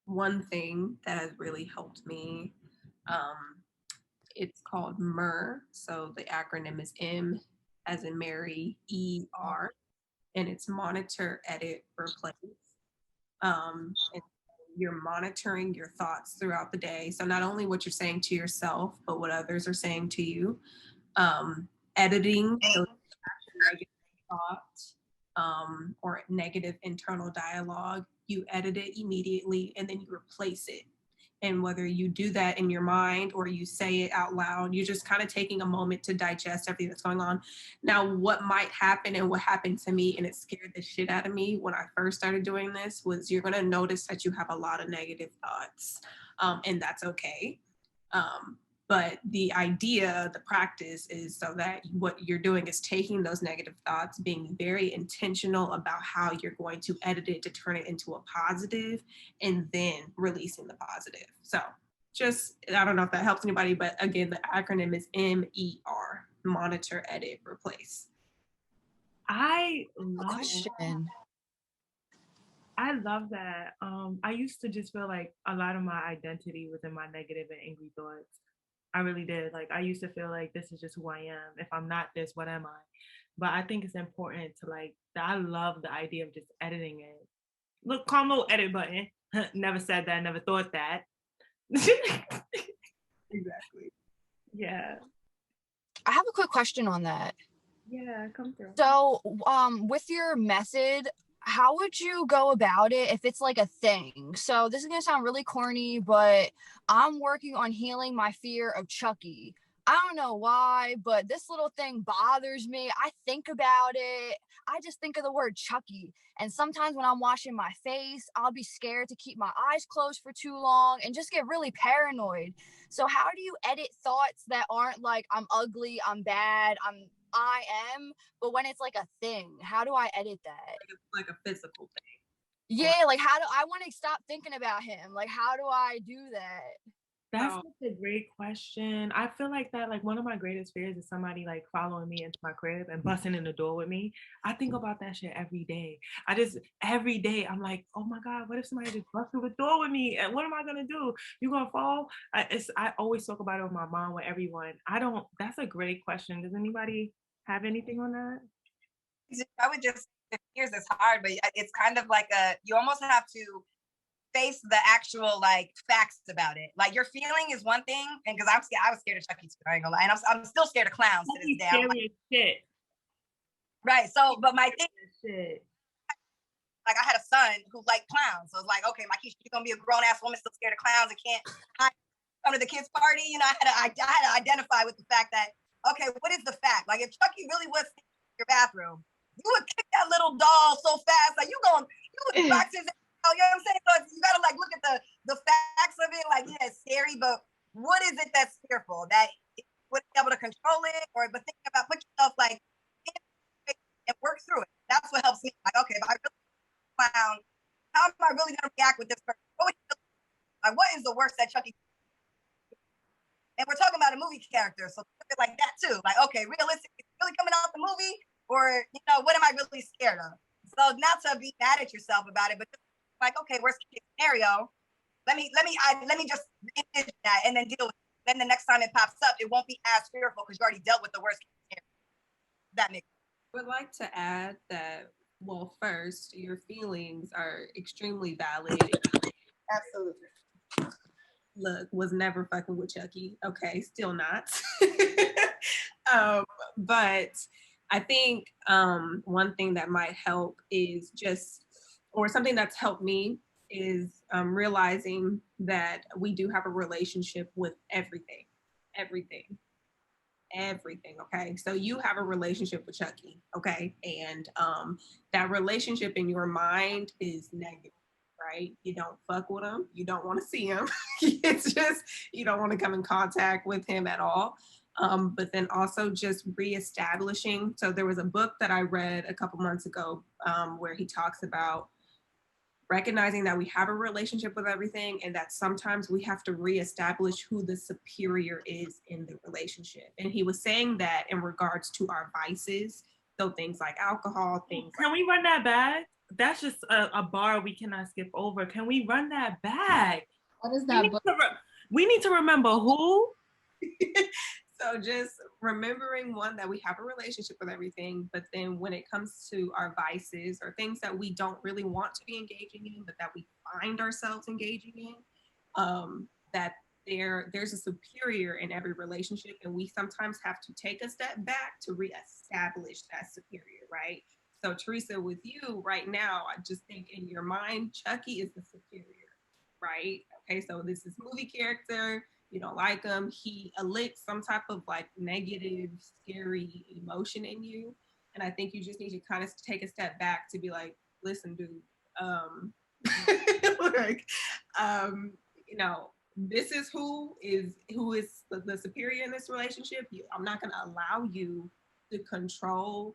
one thing that has really helped me. It's called MER. So the acronym is M as in Mary, ER, and it's monitor, edit, replace. And you're monitoring your thoughts throughout the day. So not only what you're saying to yourself, but what others are saying to you. Editing those negative thoughts or negative internal dialogue, you edit it immediately and then you replace it. And whether you do that in your mind or you say it out loud, you're just kind of taking a moment to digest everything that's going on. Now, what might happen and what happened to me, and it scared the shit out of me when I first started doing this, was you're going to notice that you have a lot of negative thoughts, and that's okay. But the idea, the practice is so that what you're doing is taking those negative thoughts, being very intentional about how you're going to edit it to turn it into a positive, and then releasing the positive. So just, I don't know if that helps anybody, but again, the acronym is MER, monitor, edit, replace. I love that. I used to just feel like a lot of my identity was in my negative and angry thoughts. I really did. Like, I used to feel like this is just who I am. If I'm not this, what am I? But I think it's important to I love the idea of just editing it. Look, calm little edit button. Never said that, never thought that. Exactly. Yeah. I have a quick question on that. Yeah, come through. So, with your method, how would you go about it if it's like a thing? So this is gonna sound really corny, but I'm working on healing my fear of Chucky. I don't know why, but this little thing bothers me. I think about it. I just think of the word Chucky. And sometimes when I'm washing my face, I'll be scared to keep my eyes closed for too long and just get really paranoid. So how do you edit thoughts that aren't like I'm ugly, I'm bad, I am, but when it's like a thing, how do I edit that? Like a physical thing. Yeah, like how do I want to stop thinking about him? Like, how do I do that? That's such a great question. I feel like that, like, one of my greatest fears is somebody like following me into my crib and busting in the door with me. I think about that shit every day. Every day, I'm like, oh my God, what if somebody just busts through the door with me? And what am I gonna do? You gonna fall? I always talk about it with my mom, with everyone. That's a great question. Does anybody have anything on that? I would just, fears is hard, but it's kind of like you almost have to face the actual like facts about it. Like your feeling is one thing, and because I was scared of Chucky too, I ain't gonna lie, and I'm still scared of clowns to this day. Scary as shit. Right. So, but my thing, like I had a son who liked clowns, so it's like, okay, my kid, she's gonna be a grown ass woman still scared of clowns and can't come to the kids' party. You know, I had to identify with the fact that, okay, what is the fact? Like if Chucky really was in your bathroom, you would kick that little doll so fast, like you would box his. You know what I'm saying? So you gotta like look at the facts of it. Like, yeah, it's scary, but what is it that's fearful? That you would be able to control it, but think about put yourself like in it and work through it. That's what helps me. Like, okay, if I really clown, how am I really gonna react with this person? What is the worst that Chucky? And we're talking about a movie character, so look at it like that too. Like, okay, realistically, really coming out the movie, or what am I really scared of? So not to be mad at yourself about it, but just like, okay, worst case scenario, let me just envision that and then deal with it. Then the next time it pops up, it won't be as fearful because you already dealt with the worst case scenario. That makes sense. I would like to add that, well, first, your feelings are extremely valid. Absolutely. Look, was never fucking with Chucky. Okay, still not. But I think one thing that might help is or something that's helped me is realizing that we do have a relationship with everything. Okay, so you have a relationship with Chucky, okay, and that relationship in your mind is negative. right? You don't fuck with him. You don't want to see him. It's just, you don't want to come in contact with him at all. But then also just reestablishing. So there was a book that I read a couple months ago where he talks about recognizing that we have a relationship with everything and that sometimes we have to reestablish who the superior is in the relationship. And he was saying that in regards to our vices. So things like alcohol, things. Can we run that back? That's just a bar we cannot skip over. Can we run that back? What is that book? We need to remember who. So just remembering, one, that we have a relationship with everything, but then when it comes to our vices or things that we don't really want to be engaging in, but that we find ourselves engaging in, that there's a superior in every relationship, and we sometimes have to take a step back to reestablish that superior, right? So Teresa, with you right now, I just think in your mind, Chucky is the superior, right? Okay, so this is movie character. You don't like him. He elicits some type of like negative, scary emotion in you. And I think you just need to kind of take a step back to be like, listen, dude, like, you know, this is who is the superior in this relationship. I'm not going to allow you to control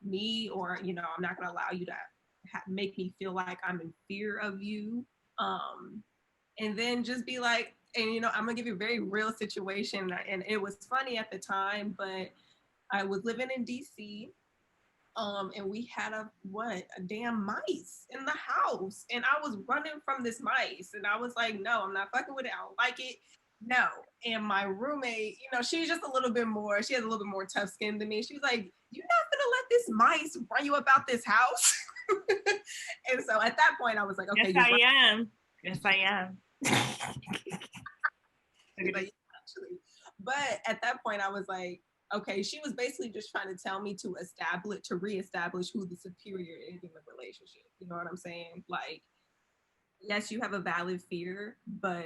me, or, you know, I'm not going to allow you to make me feel like I'm in fear of you. And then just be like, and, you know, I'm gonna give you a very real situation. And it was funny at the time, but I was living in DC, and we had a damn mice in the house. And I was running from this mice, and I was like, no, I'm not fucking with it. I don't like it. No. And my roommate, you know, she has a little bit more tough skin than me. She was like, you're not gonna let this mice run you about this house. And so at that point I was like, okay, yes, I am. Yes, I am. But at that point I was like, okay, she was basically just trying to tell me to reestablish who the superior is in the relationship. You know what I'm saying? Like, yes, you have a valid fear, but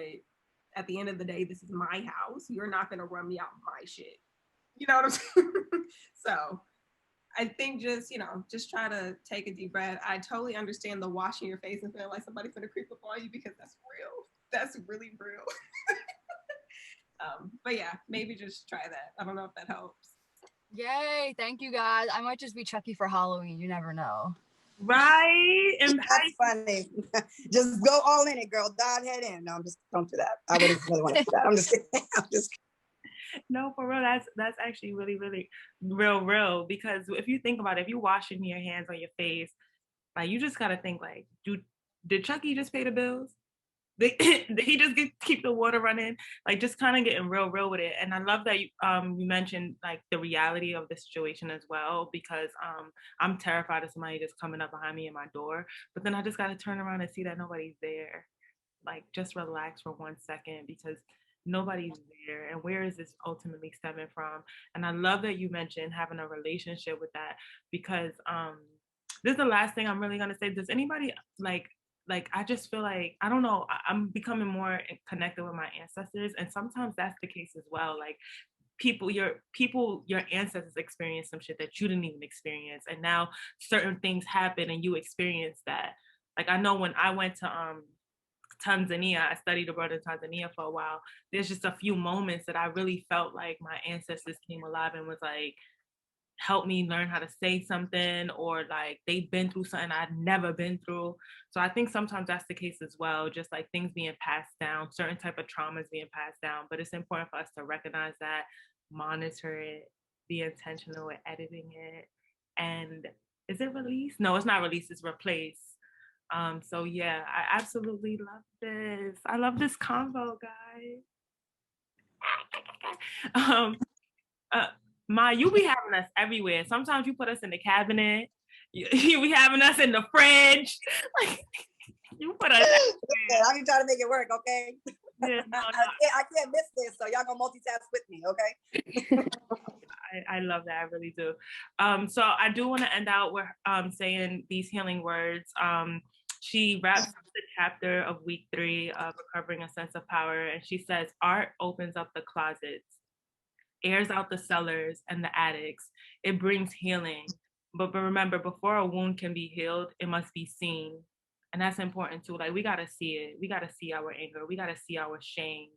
at the end of the day, this is my house. You're not gonna run me out my shit. You know what I'm saying? So I think just, you know, just try to take a deep breath. I totally understand the washing your face and feeling like somebody's gonna creep up on you, because that's real. That's really real. But yeah, maybe just try that. I don't know if that helps. Yay, thank you guys. I might just be Chucky for Halloween. You never know. Right? And that's funny. Just go all in it, girl. Dive head in. No, don't do that. I wouldn't really want to do that. I'm just kidding. No, for real, that's actually really, really real. Because if you think about it, if you're washing your hands on your face, like, you just gotta think like, did Chucky just pay the bills? Did he just keep the water running? Like, just kind of getting real with it. And I love that you mentioned like the reality of the situation as well, because I'm terrified of somebody just coming up behind me in my door, but then I just gotta turn around and see that nobody's there. Like, just relax for 1 second, because nobody's there. And where is this ultimately stemming from? And I love that you mentioned having a relationship with that, because this is the last thing I'm really gonna say. Does anybody like I just feel like, I don't know, I'm becoming more connected with my ancestors, and sometimes that's the case as well. Like, your ancestors experience some shit that you didn't even experience, and now certain things happen and you experience that. Like, I know when I went to Tanzania, I studied abroad in Tanzania for a while, there's just a few moments that I really felt like my ancestors came alive and was like, help me learn how to say something, or like they've been through something I'd never been through. So I think sometimes that's the case as well, just like things being passed down, certain type of traumas being passed down. But it's important for us to recognize that, monitor it, be intentional with editing it. And is it release? No, it's not release, it's replace. So yeah, I absolutely love this. I love this convo, guys. Ma, you be having us everywhere. Sometimes you put us in the cabinet. You be having us in the fridge. Like, you put us everywhere. I'm trying to make it work, okay? Yeah, no. I can't miss this, so y'all gonna multitask with me, okay? I love that. I really do. So I do want to end out with saying these healing words. She wraps up the chapter of week 3 of Recovering a Sense of Power, and she says, art opens up the closets, airs out the cellars and the attics. It brings healing. But remember, before a wound can be healed, it must be seen. And that's important too. Like, we got to see it. We got to see our anger. We got to see our shame.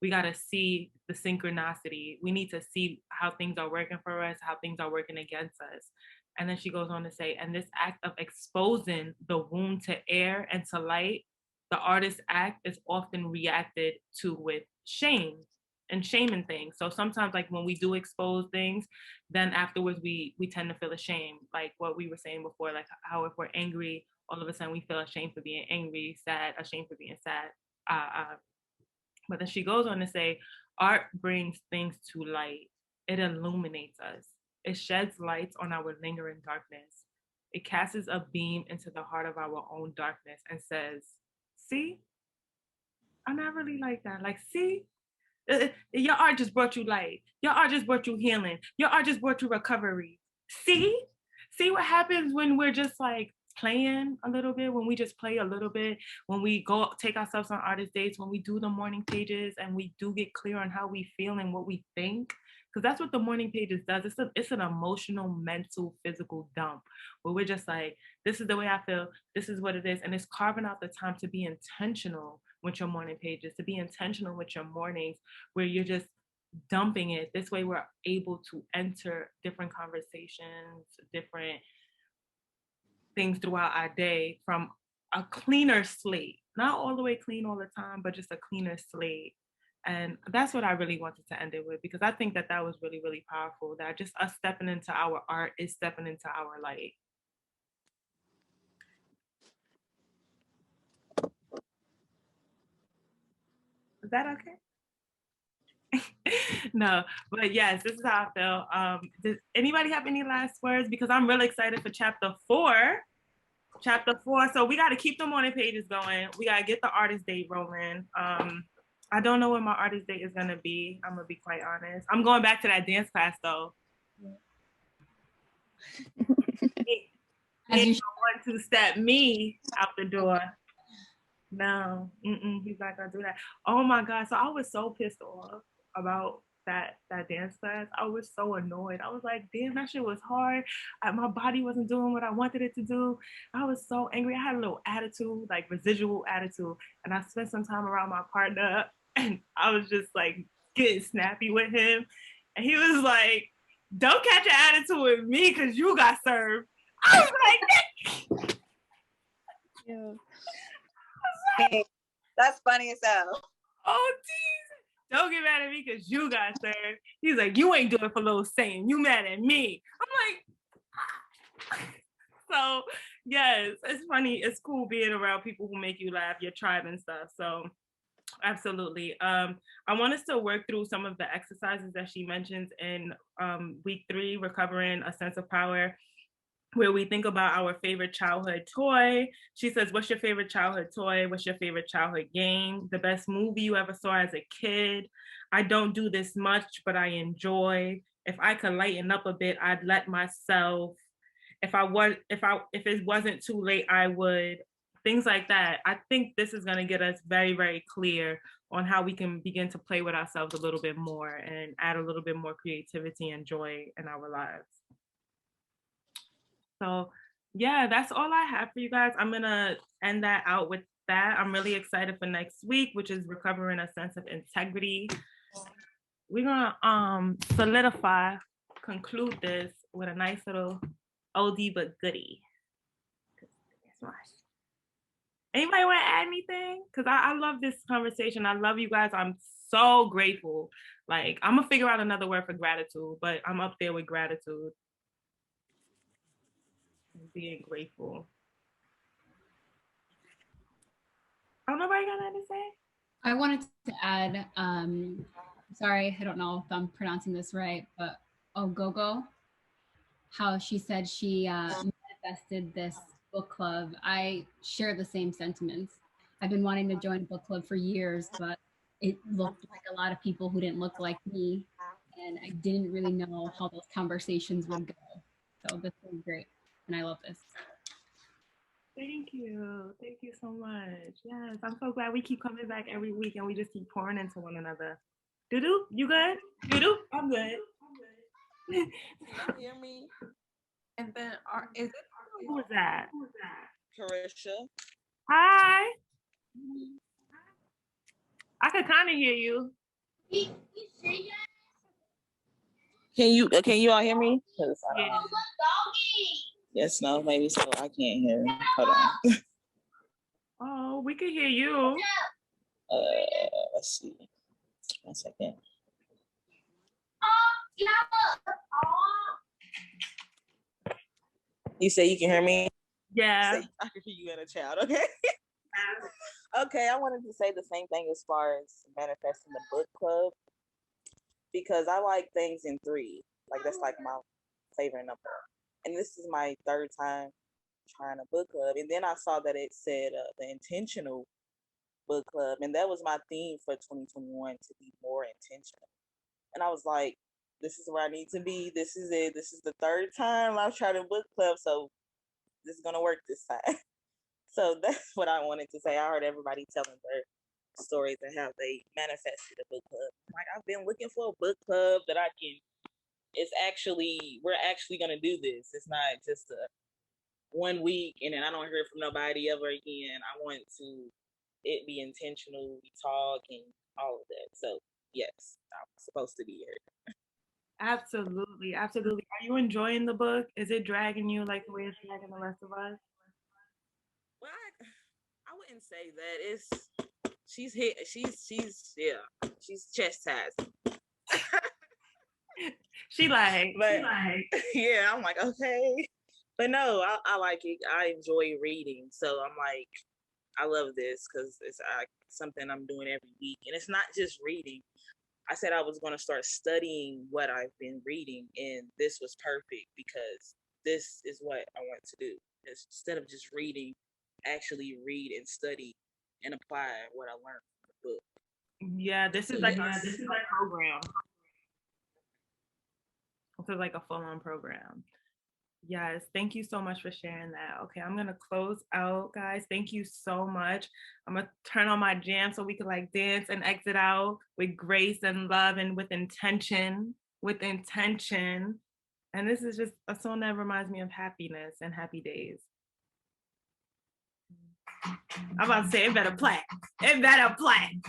We got to see the synchronicity. We need to see how things are working for us, how things are working against us. And then she goes on to say, and this act of exposing the wound to air and to light, the artist's act is often reacted to with shame and shaming things. So sometimes, like, when we do expose things, then afterwards we tend to feel ashamed. Like what we were saying before, like how if we're angry, all of a sudden we feel ashamed for being angry, sad, ashamed for being sad. But then she goes on to say, art brings things to light. It illuminates us. It sheds lights on our lingering darkness. It casts a beam into the heart of our own darkness and says, see, I'm not really like that. Like, see, your art just brought you light. Your art just brought you healing. Your art just brought you recovery. See what happens when we're just like playing a little bit, when we just play a little bit, when we go take ourselves on artist dates, when we do the morning pages and we do get clear on how we feel and what we think. Because that's what the morning pages does. It's an emotional, mental, physical dump where we're just like, this is the way I feel. This is what it is. And it's carving out the time to be intentional with your morning pages, to be intentional with your mornings, where you're just dumping it. This way we're able to enter different conversations, different things throughout our day from a cleaner slate. Not all the way clean all the time, but just a cleaner slate. And that's what I really wanted to end it with, because I think that was really, really powerful, that just us stepping into our art is stepping into our light. Is that okay? No, but yes, this is how I feel. Does anybody have any last words? Because I'm really excited for chapter 4. So we got to keep the morning pages going. We got to get the artist date rolling. I don't know what my artist date is going to be. I'm going to be quite honest. I'm going back to that dance class though. He want to step me out the door. No, he's not gonna do that. Oh my God. So I was so pissed off about that dance class. I was so annoyed. I was like, damn, that shit was hard. My body wasn't doing what I wanted it to do. I was so angry. I had a little attitude, like residual attitude. And I spent some time around my partner and I was just like getting snappy with him. And he was like, don't catch an attitude with me because you got served. I was like, yeah. That's funny as hell. Oh, geez. Don't get mad at me because you got served. He's like, you ain't doing for little Satan. You mad at me. I'm like, so yes, it's funny. It's cool being around people who make you laugh, your tribe and stuff. So absolutely. I want us to work through some of the exercises that she mentions in week 3, recovering a sense of power, where we think about our favorite childhood toy. She says, what's your favorite childhood toy? What's your favorite childhood game? The best movie you ever saw as a kid? I don't do this much, but I enjoy. If I could lighten up a bit, I'd let myself. If it wasn't too late, I would. Things like that. I think this is going to get us very, very clear on how we can begin to play with ourselves a little bit more and add a little bit more creativity and joy in our lives. So yeah, that's all I have for you guys. I'm gonna end that out with that. I'm really excited for next week, which is recovering a sense of integrity. We're gonna conclude this with a nice little oldie but goodie. Anybody want to add anything? Because I love this conversation. I love you guys. I'm so grateful. Like, I'm gonna figure out another word for gratitude, but I'm up there with gratitude. Being grateful. Oh, nobody got nothing to say? I wanted to add, sorry, I don't know if I'm pronouncing this right, but Ogogo, how she said she manifested this book club. I share the same sentiments. I've been wanting to join a book club for years, but it looked like a lot of people who didn't look like me, and I didn't really know how those conversations would go. So this was great. And I love this. Thank you. Thank you so much. Yes, I'm so glad we keep coming back every week and we just keep pouring into one another. Doodoo, you good? Doodoo, I'm good. Can you hear me? And then, who was that? Carisha. Hi. I could kind of hear you. Can you all hear me? Yeah. Yes, no, maybe so. I can't hear. Hold on. Oh, we can hear you. Let's see. 1 second. You say you can hear me? Yeah. I can hear you and a child. Okay. Okay, I wanted to say the same thing as far as manifesting the book club, because I like things in 3. Like that's like my favorite number. And this is my 3rd time trying a book club. And then I saw that it said the intentional book club, and that was my theme for 2021, to be more intentional. And I was like, this is where I need to be. This is it. This is the 3rd time I've tried a book club, so this is gonna work this time. So that's what I wanted to say. I heard everybody telling their stories and how they manifested a book club. Like, I've been looking for a book club that I can. We're actually gonna do this. It's not just a 1 week and then I don't hear from nobody ever again. I want it be intentional. We talk and all of that. So yes, I'm supposed to be here. Absolutely. Absolutely. Are you enjoying the book? Is it dragging you like the way it's dragging the rest of us? Well, I wouldn't say that. She's chastised. She like, yeah, I'm like, okay. But no, I like it. I enjoy reading. So I'm like, I love this because it's something I'm doing every week. And it's not just reading. I said I was going to start studying what I've been reading. And this was perfect because this is what I want to do. Instead of just reading, actually read and study and apply what I learned from the book. Yeah, this is like a program. This is like a full-on program. Yes, thank you so much for sharing that. Okay, I'm gonna close out, guys. Thank you so much. I'm gonna turn on my jam so we can like dance and exit out with grace and love and with intention. With intention. And this is just a song that reminds me of happiness and happy days. I'm about to say it better play. It better play.